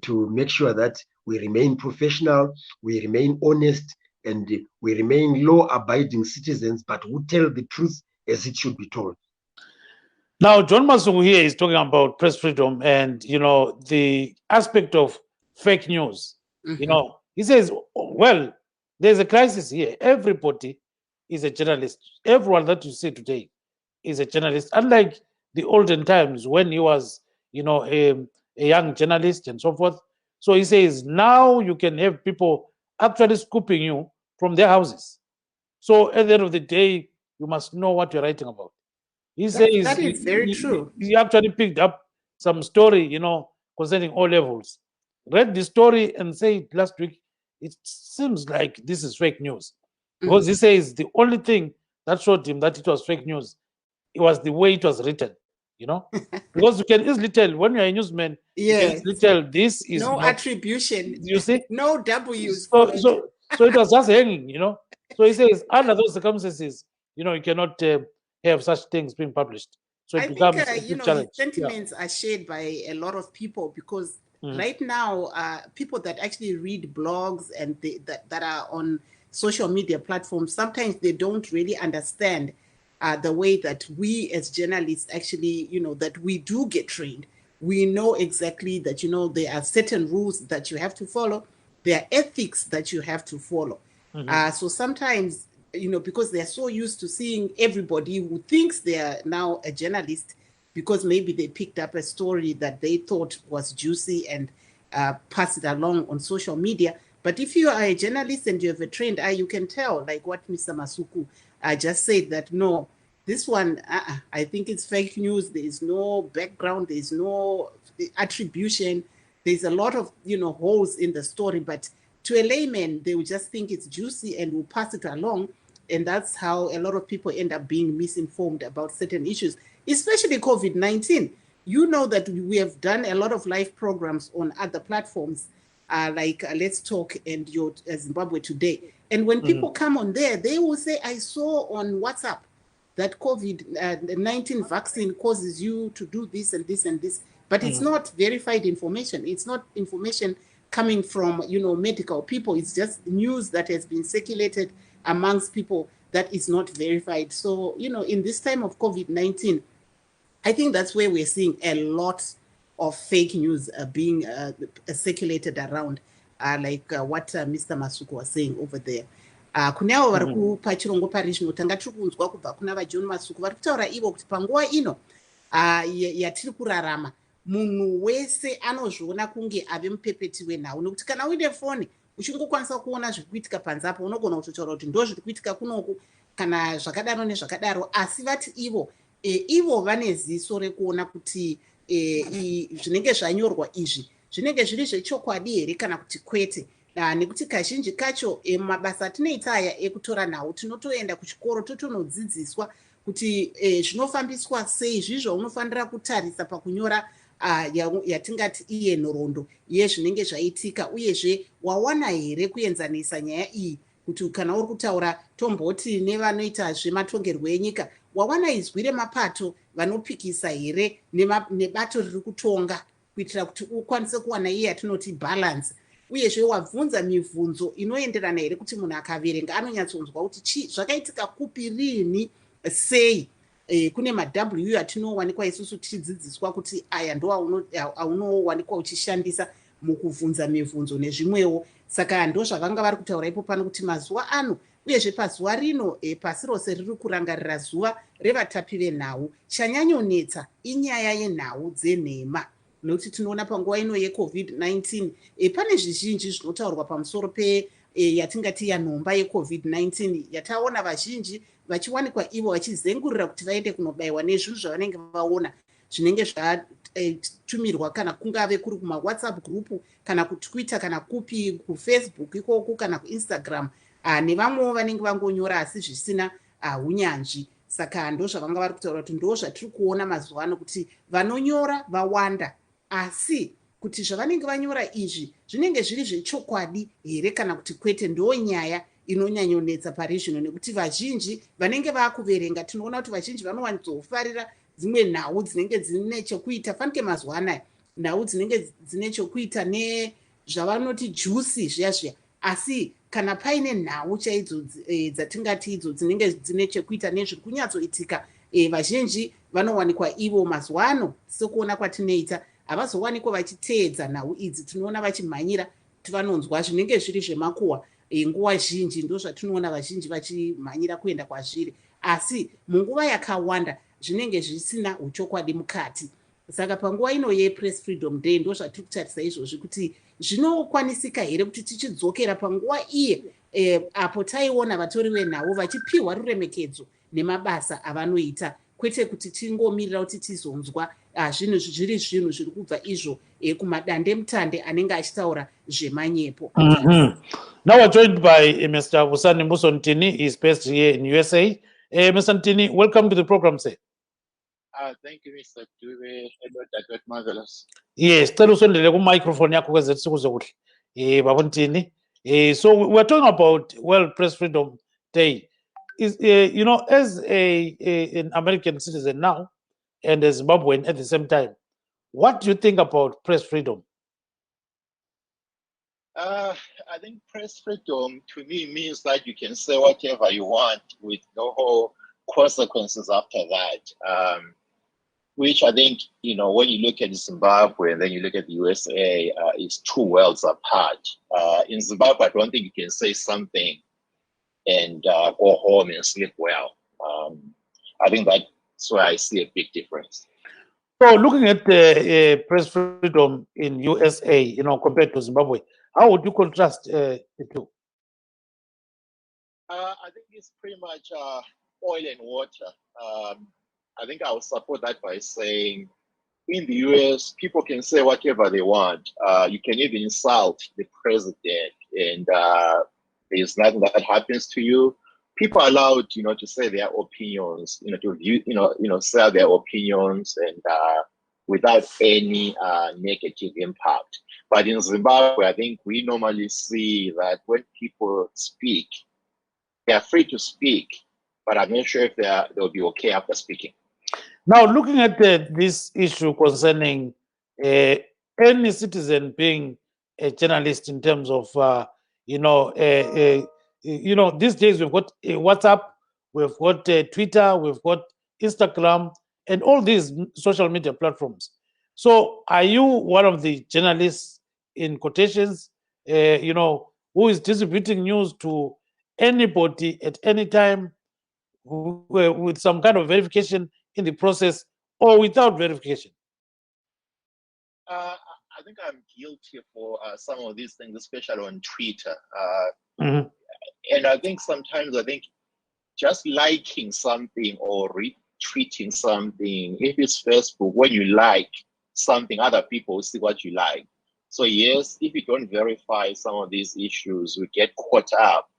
to make sure that we remain professional, we remain honest, and we remain law-abiding citizens, but who tell the truth as it should be told. Now, John Masuku here is talking about press freedom and, the aspect of fake news. Mm-hmm. He says, well, there's a crisis here. Everybody is a journalist. Everyone that you see today is a journalist. Unlike the olden times when he was, a young journalist and so forth. So he says, now you can have people actually scooping you from their houses. So at the end of the day, you must know what you're writing about. He says that is very true. He actually picked up some story, concerning O levels. Read the story and said last week, it seems like this is fake news. Because he says the only thing that showed him that it was fake news, it was the way it was written, because you can easily tell when you're a newsman, you can easily tell this is no not, attribution. you see? No W's. So it was just hanging, So he says, under those circumstances, you cannot have such things being published. So it becomes a big challenge. His sentiments are shared by a lot of people because right now, people that actually read blogs and that are on social media platforms, sometimes they don't really understand the way that we as journalists actually, that we do get trained. We know exactly that, there are certain rules that you have to follow. There are ethics that you have to follow. So sometimes, because they're so used to seeing everybody who thinks they're now a journalist because maybe they picked up a story that they thought was juicy and passed it along on social media. But if you are a journalist and you have a trained eye, you can tell, like what Mr. Masuku just said, that no, this one, I think it's fake news. There is no background. There is no attribution. There's a lot of, holes in the story. But to a layman, they will just think it's juicy and will pass it along. And that's how a lot of people end up being misinformed about certain issues, especially COVID-19. You know that we have done a lot of live programs on other platforms like Let's Talk and your Zimbabwe Today. And when people come on there, they will say, I saw on WhatsApp that COVID-19 vaccine causes you to do this and this and this. But it's not verified information. It's not information coming from, medical people. It's just news that has been circulated amongst people that is not verified. So, in this time of COVID-19, I think that's where we're seeing a lot of fake news being circulated around, like what Mr. Masuku was saying over there. kune avo vari kupa chirongwa parizvino tanga tiri kunzwa kubva kuna vaJohn Masuku vari kutaura ivo kuti panguva ino yatiri kurarama munhu wese anozviona kunge ave mupepeti wenhau, nekuti kana uine foni uchingokwanisa kuona zviri kuitika panze apo unogona kutotaura kuti ndo zviri kuitika kunoku kana zvakadaro nezvakadaro. Asi vati ivo vane ziso rekuona kuti zvinenge zvanyorwa izvi zvinenge zviri zvechokwadi here kana kuti kwete, nekuti kazhinji kacho mabasa atinoita aya ekutora nhau tinotoenda kuchikoro totonodzidziswa kuti zvinofambiswa sei, zvizvo unofanira kutarisa pakunyora yatingati iye nhoroondo yezvinenge zvaitika, uyezve wawana here kuenzanisa nyaya iyi kuti kana uri kutaura tomboti nevanoita zvematongerwo enyika wawana izwi remapato vanopikisa here nebato riri kutonga kuitira kuti ukwanise kuwana iye yatinoti balance, uyezve wabvunza mibvunzo inoenderana here kuti munhu akaverenga anonyatsonzwa kuti zvakaitika kupi rini sei. Kune maW atinowanikwa isusu tichidzidziswa kuti aya ndo aunowanikwa uchishandisa mukubvunza mibvunzo nezvimwewo. Saka ndo zvavanga vari kutaura ipo pano kuti mazuva ano uyezve pazuva rino pasi rose riri kurangarira zuva revatapi venhau, chanyanyonetsa inyaya yenhau dzenhema, nokuti tinoona panguva ino yeCovid-19 pane zvizhinji zvinotaurwa pamusoro yatingati yanhomba yeCovid-19 yataona vazhinji vachiwanikwa ivo vachizengurira kuti vaende kunobayiwa nezvinhu zvavanenge vaona zvinenge zvatumirwa kana kungave kuri kumawhatsapp group kana kutwitter kana kupi kufacebook ikoko kana kuinstagram nevamwewo vanenge vangonyora asi zvisina unyanzvi. Saka ndo zvavanga vari kutaura kuti ndo zvatiri kuona mazuva ano kuti vanonyora vawanda, asi kuti zvavanenge vanyora izvi zvinenge zviri zvechokwadi here kana kuti kwete ndo nyaya inonyanyonetsa pari zvino, nekuti vazhinji vanenge vakuverenga tinoona kuti vazhinji vanowanizofarira dzimwe nhau dzinenge dzine chekuita fanike mazuva anaya nhau dzinenge dzine chekuita nezvavanoti juicy zviya, asi kana paine nhau chaidzo dzatingati idzo dzinenge dzine chekuita nezviri kunyatsoitika vazhinji vanowanikwa ivo mazuva ano sekuona kwatinoita havazowanikwa vachiteedza nhau idzi. Tinoona vachimhanyira kuti vanonzwa zvinenge zviri zvemakuhwa nguva zhinji, ndo zvatinoona vazhinji vachimhanyira kuenda kwazviri, asi munguva yakawanda zvinenge zvisina uchokwadi mukati. Saka panguva ino yePress Freedom Day ndo zvatiri kutarisa izvozvi kuti zvinokwanisika here kuti tichidzokera panguva iye apo taiona vatori venhau vachipiwa ruremekedzo nemabasa avanoita, kwete kuti tingomirira kuti tizonzwa zvinhu zviri zvinhu zviri kubva izvo kumadande mutande anenge achitaura zvemanyepo. Now we're joined by Mr. Vusani Musontini. He's based here in USA. Mr. Ntini, welcome to the program, sir. Thank you, Mr. Dube. That marvelous. Yes, tell us on the microphone. So we're talking about World Press Freedom Day. Is as an American citizen now and a Zimbabwean at the same time, what do you think about press freedom? I think press freedom to me means that you can say whatever you want with no consequences after that. Which I think, when you look at Zimbabwe and then you look at the USA, it's two worlds apart. In Zimbabwe, I don't think you can say something and go home and sleep well. I think that's where I see a big difference. So looking at the press freedom in USA, compared to Zimbabwe, how would you contrast the two? I think it's pretty much oil and water. I think I would support that by saying in the US, people can say whatever they want. You can even insult the president and there's nothing that happens to you. People are allowed, to say their opinions, to view, say their opinions and without any negative impact. But in Zimbabwe, I think we normally see that when people speak, they are free to speak, but I'm not sure if they'll be okay after speaking. Now, looking at this issue concerning any citizen being a journalist in terms of, these days we've got WhatsApp, we've got Twitter, we've got Instagram, and all these social media platforms. So are you one of the journalists in quotations, who is distributing news to anybody at any time with some kind of verification in the process or without verification? I think I'm guilty for some of these things, especially on Twitter. And I think sometimes just liking something or retweeting something, if it's Facebook, when you like something, other people see what you like. So yes, if you don't verify some of these issues, we get caught up.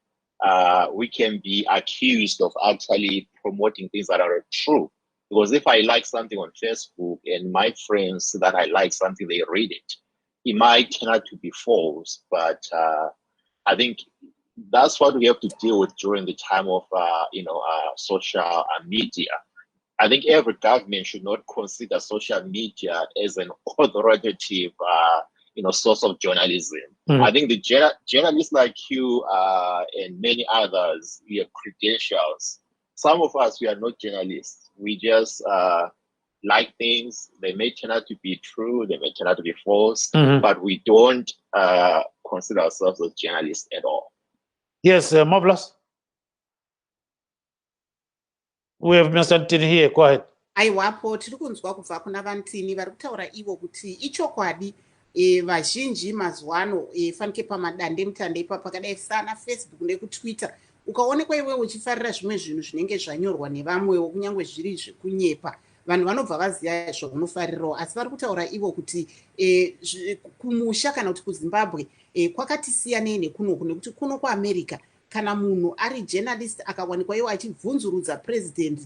We can be accused of actually promoting things that are true. Because if I like something on Facebook and my friends that I like something, they read it, it might turn out to be false. But I think that's what we have to deal with during the time of social media. I think every government should not consider social media as an authoritative source of journalism. I think the journalists like you and many others, we have credentials. Some of us, we are not journalists. We just like things. They may turn out to be true, they may turn out to be false, but we don't consider ourselves as journalists at all. Yes, Marvelous. We have Mr. Ntini here. Go ahead. aiwapo tiri kunzwa kubva kuna vantini vari kutaura ivo kuti ichokwadi vazhinji mazuva ano fanike pamadande mutande ipa pakadai sana Facebook nekutwitter ukaonekwa iwe uchifarira zvimwe zvinhu zvinenge zvanyorwa nevamwewo kunyange zviri zvekunyepa vanhu vanobva vaziva zvaunofarirawo asi vari kutaura ivo kuti kumusha kana kuti kuzimbabwe kwakati siyanei nekunoku nekuti kuno kuamerica kana munhu ari journalist akawanikwa iwo achibvunzurudza president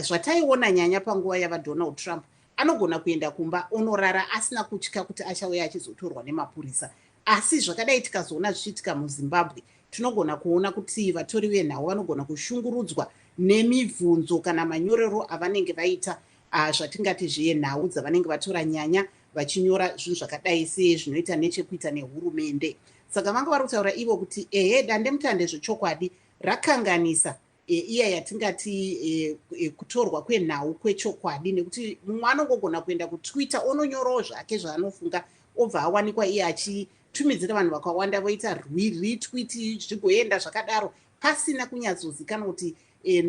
zvataiona nyanya panguva yavaDonald Trump anogona kuenda kumba onorara asina kutya kuti achauya achizotorwa nemapurisa. Asi zvakadai tikazoona zvichiitika muZimbabwe tinogona kuona kuti vatori venhau vanogona kushungurudzwa nemibvunzo kana manyorero avanenge vaita zvatingati zvenhau dzavanenge vatora nyanya vachinyora zvinhu zvakadai sezvinoita nechekuita nehurumende. Saka vanga vari kutaura ivo kuti dande mutande zvechokwadi rakanganisa iya yatingati kutorwa kwenhau kwechokwadi nekuti mumwe anongogona kuenda kutwitter ononyorawo zvake zvaanofunga obva awanikwa iye achitumidzira vanhu vakawanda voita retweet zvigoenda zvakadaro pasina kunyatsozikanwa kuti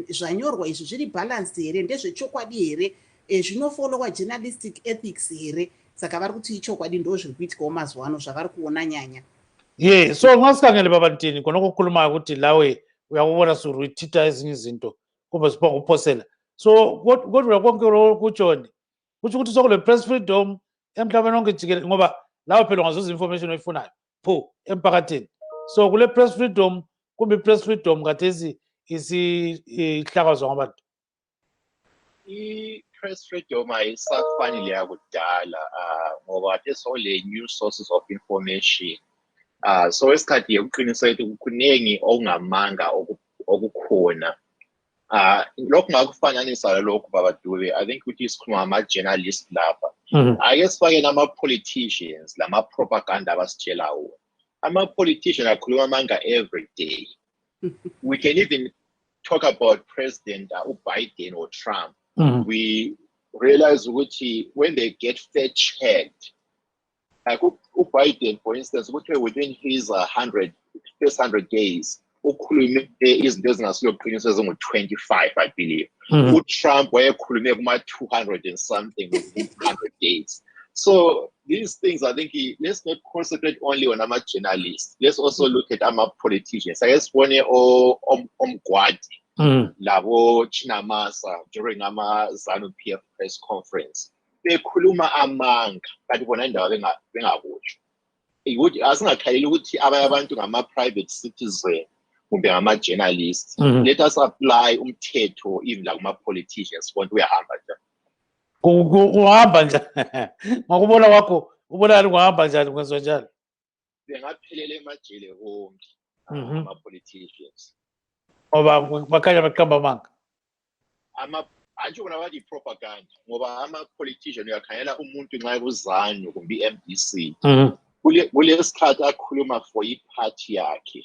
zvanyorwa izvi zviri balanced here ndezvechokwadi here zvinofolowa journalistic ethics here. Saka vari kuti chokwadi ndo zviri kuitikawo mazuva ano zvavari kuona nyanya. So ngasikangele baba Ntini konokukhuluma ukuthi lawe uyakubona surutitha ezinye izinto kumbe siphongophosela. So kodwa konke lokho kutshoni kuthi ukuthi sokule press freedom emhlabeni wonke jikelele ngoba lawe phela ungazuza information oyifunayo pho emphakathini. So kule press freedom kumbe press freedom kathesi isihlakazwa ngabantu. I-press freedom ayisafanele yakudala ngoba there's all the new sources of information. So esikhathi ukuqinisa ukuthi kunengi okungamanga okukhona. Lokhu ngakufananisa lokhu baba Dube. I think ukuthi isikhuluma ama-journalist lapha. Ake sifake nama-politicians lama-propaganda abasitshelayo. Ama-politician akhuluma amanga every day. We can even talk about President Biden or Trump. We realize ukuthi when they get fact-checked, like Biden, for instance, within his first 100 days, his business will produce 25, I believe. Trump, where 200 and something within 100 days. So these things, I think, let's not concentrate only on our journalists. Let's also look at our politicians. I guess one year Lavo Chinamasa during our ZANU-PF press conference. Bekhuluma amanga kanti bona indawo bengakutsho ukuthi asingakhaleli ukuthi abantu ngama-private citizen kumbe ngama-journalist. Let us apply umthetho even la kuma-politicians bona uyahamba njani. Uhamba njani? Ngakubona kwakho ubona ukuthi uhamba njani kwenziwa njalo? Bengaphelele emajele wonke ama-politicians. Ngoba bakhanya baqamba amanga. Antsho bona bathi propaganda ngoba ama-politician uyakhangela umuntu nxa kuzanu kumbe i-MDC kulesikhathi akhuluma for iphathi yakhe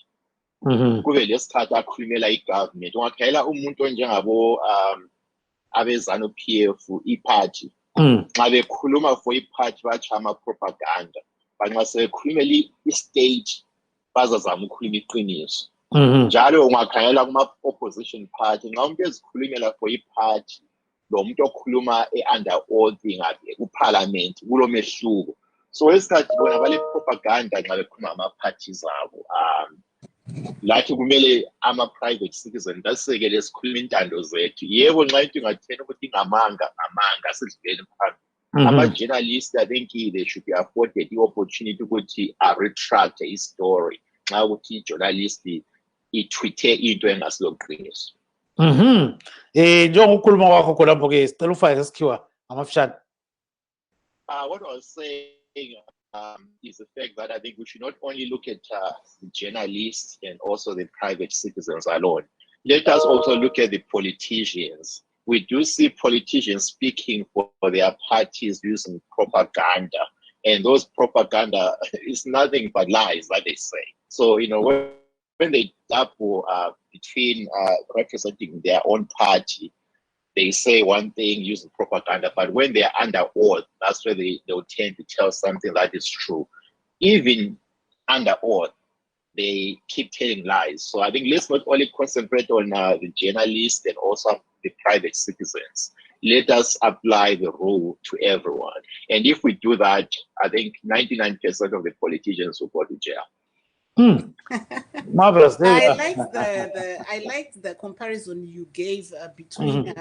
kube lesikhathi akhulumela i-government. Ungakhangela umuntu onjengabo abe-ZANU-PF iphathi nxa bekhuluma for iphathi batsho ama-propaganda, but nxa sebekhulumela i-state bazazama ukukhuluma iqiniso. njalo ungakhangela kuma-opposition party nxa umuntu ezikhulumela for i-party lo muntu okhuluma e-under oath ngabe kuparliament kulomehluko. So esikhathi bona bale-propaganda nxa bekhuluma ngama-parties abo lathi kumele ama-private citizen basekele sikhuluma intando zethu. Yebo nxa into ingathena ukuthi ingamanga sidlulele phambili. Ama-journalists, I think they should be afforded the opportunity ukuthi retract i-story nxa ukuthi i-journalist itwithe into engasiloqiniso. Njengokukhuluma kwakho khonapho-ke sicela ufake sikhiwa ngamafishane. What I was saying is the fact that I think we should not only look at the journalists and also the private citizens alone. Let us also look at the politicians. We do see politicians speaking for their parties using propaganda, and those propaganda is nothing but lies that they say. So, when they double between representing their own party, they say one thing using propaganda, but when they're under oath, that's where they'll tend to tell something that is true. Even under oath, they keep telling lies. So I think let's not only concentrate on the journalists and also the private citizens. Let us apply the rule to everyone. And if we do that, I think 99% of the politicians will go to jail. Marvelous. I liked the comparison you gave between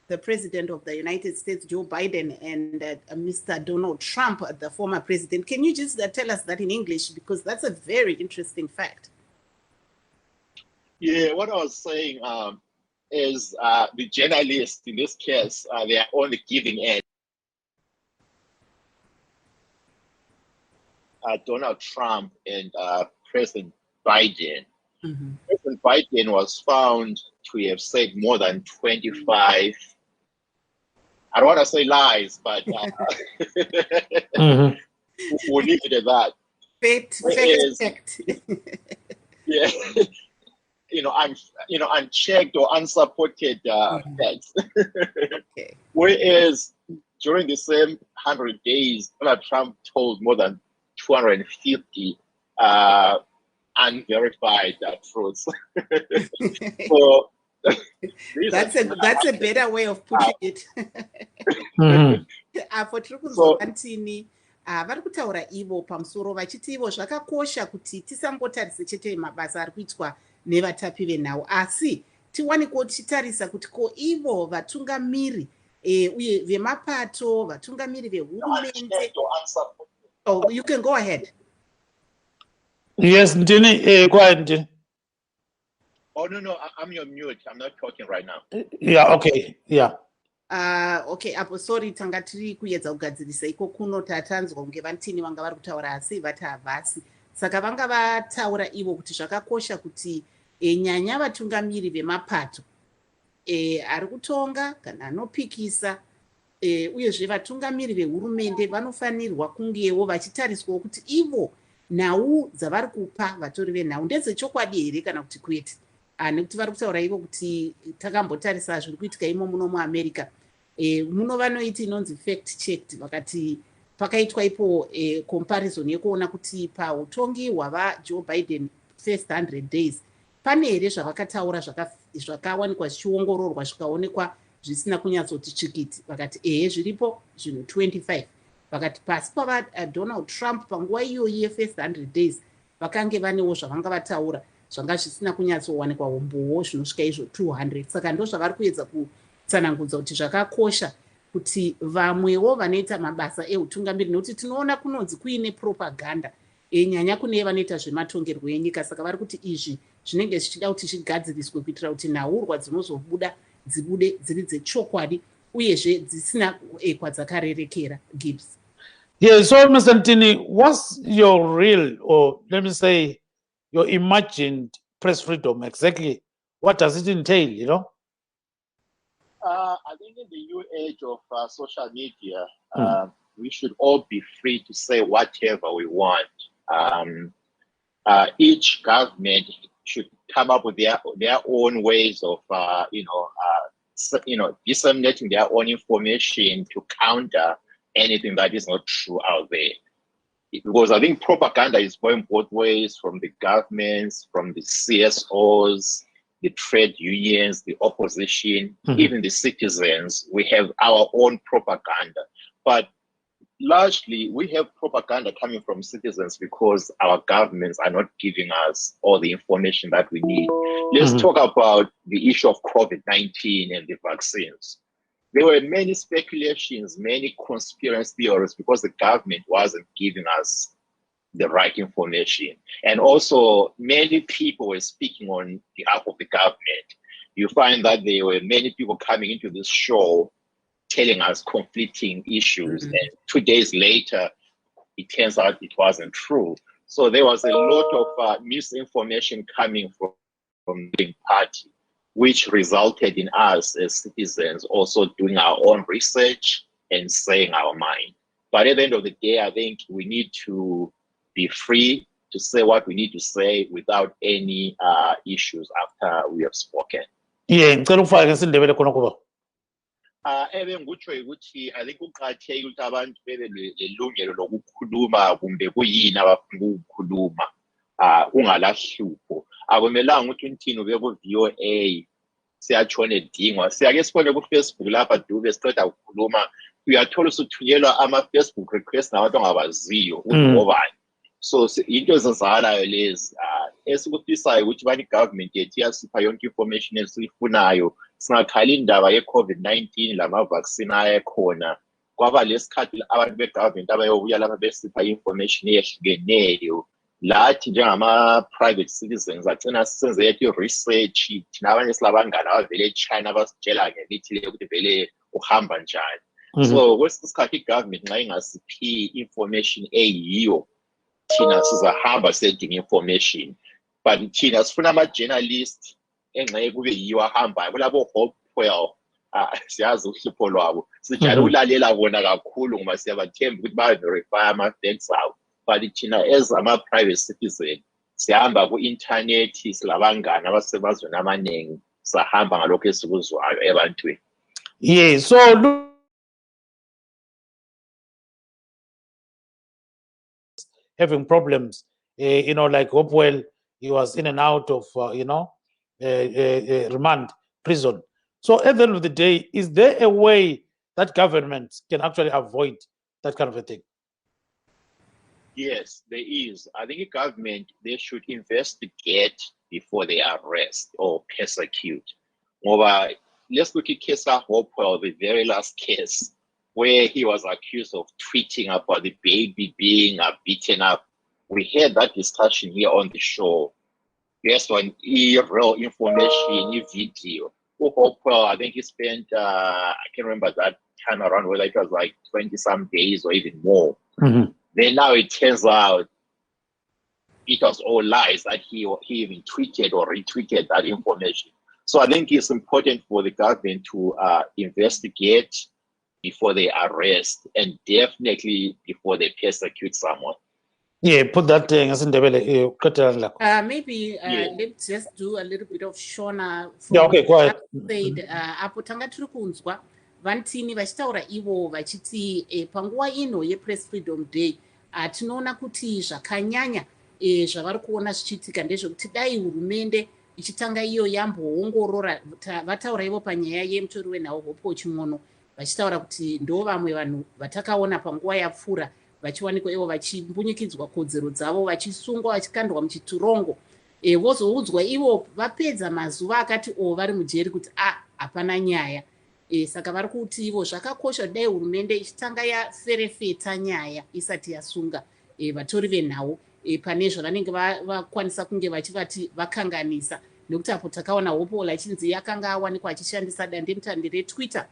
the president of the United States, Joe Biden, and Mr. Donald Trump, the former president. Can you just tell us that in English? Because that's a very interesting fact. Yeah, what I was saying is the journalists, in this case, they are only giving edge. Donald Trump and President Biden. President Biden was found to have said more than 25, I don't want to say lies, but we'll leave it at that. Fact. Yeah, unchecked or unsupported facts. Okay. Whereas during the same 100 days, Donald Trump told more than 250 unverified truths. So that's a better way of putting it. Vari kutaura ivo pamusoro vachiti ivo zvakakosha kuti tisangotarise chete mabasa ari kuitwa nevatapi venhau, asi tiwaniko tichitarisa kuti ko ivo vatungamiri uye vemapato, vatungamiri vehurumende. Oh, you can go ahead. Yes, Ndini, go ahead, Ndini. Oh, no, I'm on mute. I'm not talking right now. Yeah, okay, yeah. Okay, apo sorry, tanga tiri kuedza kugadzirisa iko kuno tatanzwa kunge vantini vanga vari kutaura asi vati havasi. Saka vanga vataura ivo kuti zvakakosha kuti nyanya vatungamiri vemapato ari kutonga kana anopikisa uyezve vatungamiri vehurumende vanofanirwa kungewo vachitariswawo kuti ivo nhau dzavari kupa vatori venhau ndedzechokwadi here kana kuti kwete. Nekuti vari kutaura ivo kuti takambotarisa zviri kuitika imo muno muamerica, muno vanoiti inonzi fact checked, vakati pakaitwa ipo comparison yekuona kuti pautongi hwavaJoe Biden first 100 days pane here zvavakataura zvakawanikwa zvichiongororwa zvikaonekwa zvisina kunyatsoti tsvikiti. Vakati zviripo zvinhu 25. Vakati pasi pavaDonald Trump panguva iyoyi yefirst 100 days vakange vanewo zvavanga vataura zvanga zvisina kunyatsowanikwa umbowo zvinosvika izvo 200. Saka ndo zvavari kuedza kutsanangudza kuti zvakakosha kuti vamwewo vanoita mabasa eutungamiri, nokuti tinoona kunonzi kuine propaganda nyanya kune vanoita zvematongerwo enyika. Saka vari kuti izvi zvinenge zvichida kuti zvigadziriswe kuitira kuti nhaurwa dzinozobuda dzibude dziri dzechokwadi uyezve dzisina kwadzakarerekera. Gibbs. Yeah, so Mr. Ntini, what's your real, or let me say, your imagined press freedom exactly? What does it entail, I think in the new age of social media, we should all be free to say whatever we want. Each government should come up with their own ways of, disseminating their own information to counter anything that is not true out there. because I think propaganda is going both ways, from the governments, from the CSOs, the trade unions, the opposition, even the citizens. We have our own propaganda. But largely, we have propaganda coming from citizens because our governments are not giving us all the information that we need. Let's talk about the issue of COVID-19 and the vaccines. There were many speculations, many conspiracy theories because the government wasn't giving us the right information. And also, many people were speaking on behalf of the government. You find that there were many people coming into this show telling us conflicting issues. And 2 days later, it turns out it wasn't true. So there was a lot of misinformation coming from the party, which resulted in us as citizens also doing our own research and saying our mind. But at the end of the day, I think we need to be free to say what we need to say without any issues after we have spoken. Yeah, ngicela ufake isindebele khona kuba. Engikutsho ukuthi I think kuqakathekile ukuthi abantu bebe lelungelo lokukhuluma kumbe kuyini abafuna ukukhuluma ungalahlupho. Akumelanga ukuthi uNthini ube ku VOA siyatshona edingwa. Siyake sibone ku Facebook lapha dube siqeda ukukhuluma uyathola usuthunyelwa ama Facebook requests nabantu ongabaziyo ubani. So into ezenzakalayo lezi esikufisayo ukuthi bani government yethu iyasipha yonke information esiyifunayo, singakhali indaba ye-COVID-19 lama vaccine ayekhona. Kwaba lesikhathi abantu be-government abayobuya lapha besipha information eyehlukeneyo, lathi njengama private citizens agcina senze yethu research. Thina abanye silabangani abavele eChina abasitshela ngemithi le ukuthi vele uhamba njani. So kwesinye isikhathi i-government nxa ingasiphi information eyiyo, thina sizahamba sedinga information. But thina sifuna ama-journalist engxenye kube yiwo ahambayo kulabo Hopewell siyazi uhlupho lwabo, sijale ukulalela bona kakhulu ngoba siyabathemba ukuthi bayaverify ama-facts abo. But thina as ama-private citizen sihamba ku-internet, silabangani abasemazweni amaningi, sahamba ngalokho esikuzwayo ebantwini. Yeah, so having problems, like Hopewell, he was in and out of, remand prison. So at the end of the day, is there a way that governments can actually avoid that kind of a thing? Yes, there is. I think the government, they should investigate before they arrest or persecute. Let's look at case of Hopewell, the very last case, where he was accused of tweeting about the baby being beaten up. We had that discussion here on the show. Yes, on real information, video. Hopewell, I think he spent, I can't remember that time around, whether it was like 20-some days or even more. Then now it turns out it was all lies, that he even tweeted or retweeted that information. So I think it's important for the government to investigate before they arrest, and definitely before they persecute someone. Yeah, put that thing as in the maybe let's just do a little bit of Shona. Yeah, okay, go ahead. Said apo tanga tiri kunzwa vantini vachitaura ivo vachiti panguva ino yepress freedom day tinoona kuti zvakanyanya zvavari kuona zvichiitika ndezvekuti dai hurumende ichitanga iyo yamboongorora. Vataura ivo panyaya yemutori wenhau Hopewell Chimwono, vachitaura kuti ndo vamwe vanhu vatakaona panguva yapfuura vachiwanikwa ivo vachimbunyikidzwa kodzero dzavo, vachisungwa, vachikandwa muchiturongo, vozoudzwa ivo vapedza mazuva akati vari mujeri kuti hapana nyaya. Saka vari kuti ivo zvakakosha dai hurumende ichitanga yaferefeta nyaya isati yasunga vatori venhau pane zvavanenge vakwanisa kunge vachivati vakanganisa. Nekuti apo takaona Hopewell achinzi akanga awanikwa achishandisa dandemutande reTwitter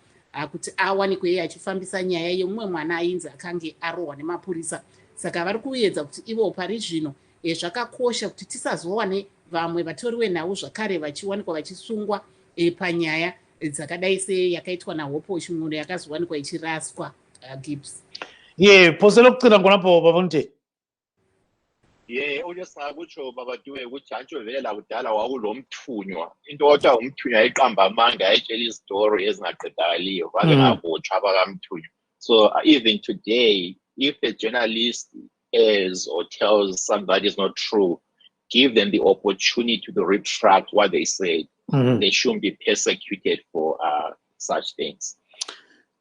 kuti awanikwe iye achifambisa nyaya yemumwe mwana ainzi akange arohwa nemapurisa. Saka vari kuedza kuti ivo pari zvino zvakakosha kuti tisazowane vamwe vatori venhau zvakare vachiwanikwa vachisungwa panyaya dzakadai seyakaitwa naHopewell Chimwono yakazowanikwa ichiraswa. Gibbs. Phosela ukucina ngonapo babonte. Unyesaka kutsho babaduwe ukuthi hantsho vele la kudala wakulomthunywa. Into othi umthunywa iqamba amanga ayitshela izitori ezingaqedakaliyo bake ngabotshwa abakamthunywa. So even today, if a journalist airs or tells somebody is not true, give them the opportunity to retract what they said. They shouldn't be persecuted for such things.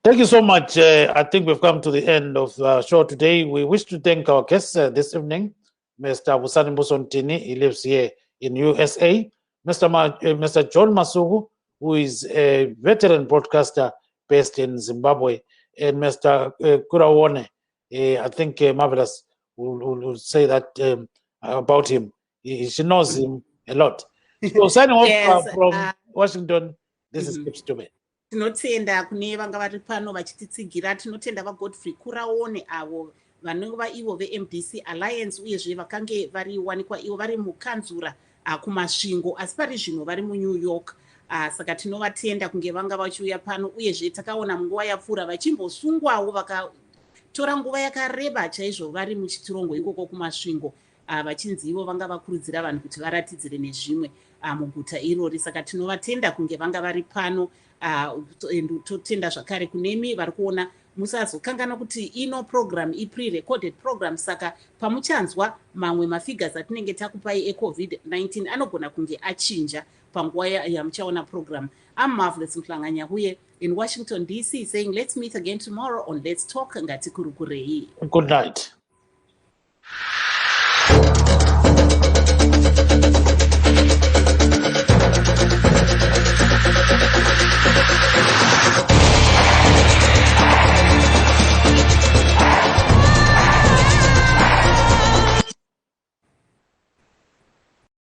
Thank you so much. I think we've come to the end of the show today. We wish to thank our guests this evening, Mr. Busani Musontini. He lives here in USA. Mr. John Masugu, who is a veteran broadcaster based in Zimbabwe, and Mr. Kurawone. I think Marvelous will say that about him. She knows him a lot. So signing off Yes, from Washington, this is Kip Stube. tinotenda kune vanga vari pano vachititsigira. Tinotenda vagodfrey Kurawone avo vanova ivo veMDC Alliance uyezve vakange variwanikwa ivo vari mukanzura kumasvingo asi pari zvino vari muNew York. Saka tinovatenda kunge vanga vachiuya pano uyezve takaona munguva yapfuura vachimbosungwawo vakatora nguva yakareba chaizvo vari muchitirongo ikoko kumasvingo vachinzi ivo vanga vakurudzira vanhu kuti varatidzire nezvimwe muguta irori. Saka tinovatenda kunge vanga vari pano. Totenda zvakare kunemi vari kuona musazokangana kuti ino program i-pre-recorded program, saka pamuchanzwa mamwe mafigures atinenge takupai eCovid-19 anogona kunge achinja panguva yamuchaona program. I'm Marvelous Mhlanganya in Washington DC saying let's meet again tomorrow on Let's Talk. Ngati kurukurei. Good night.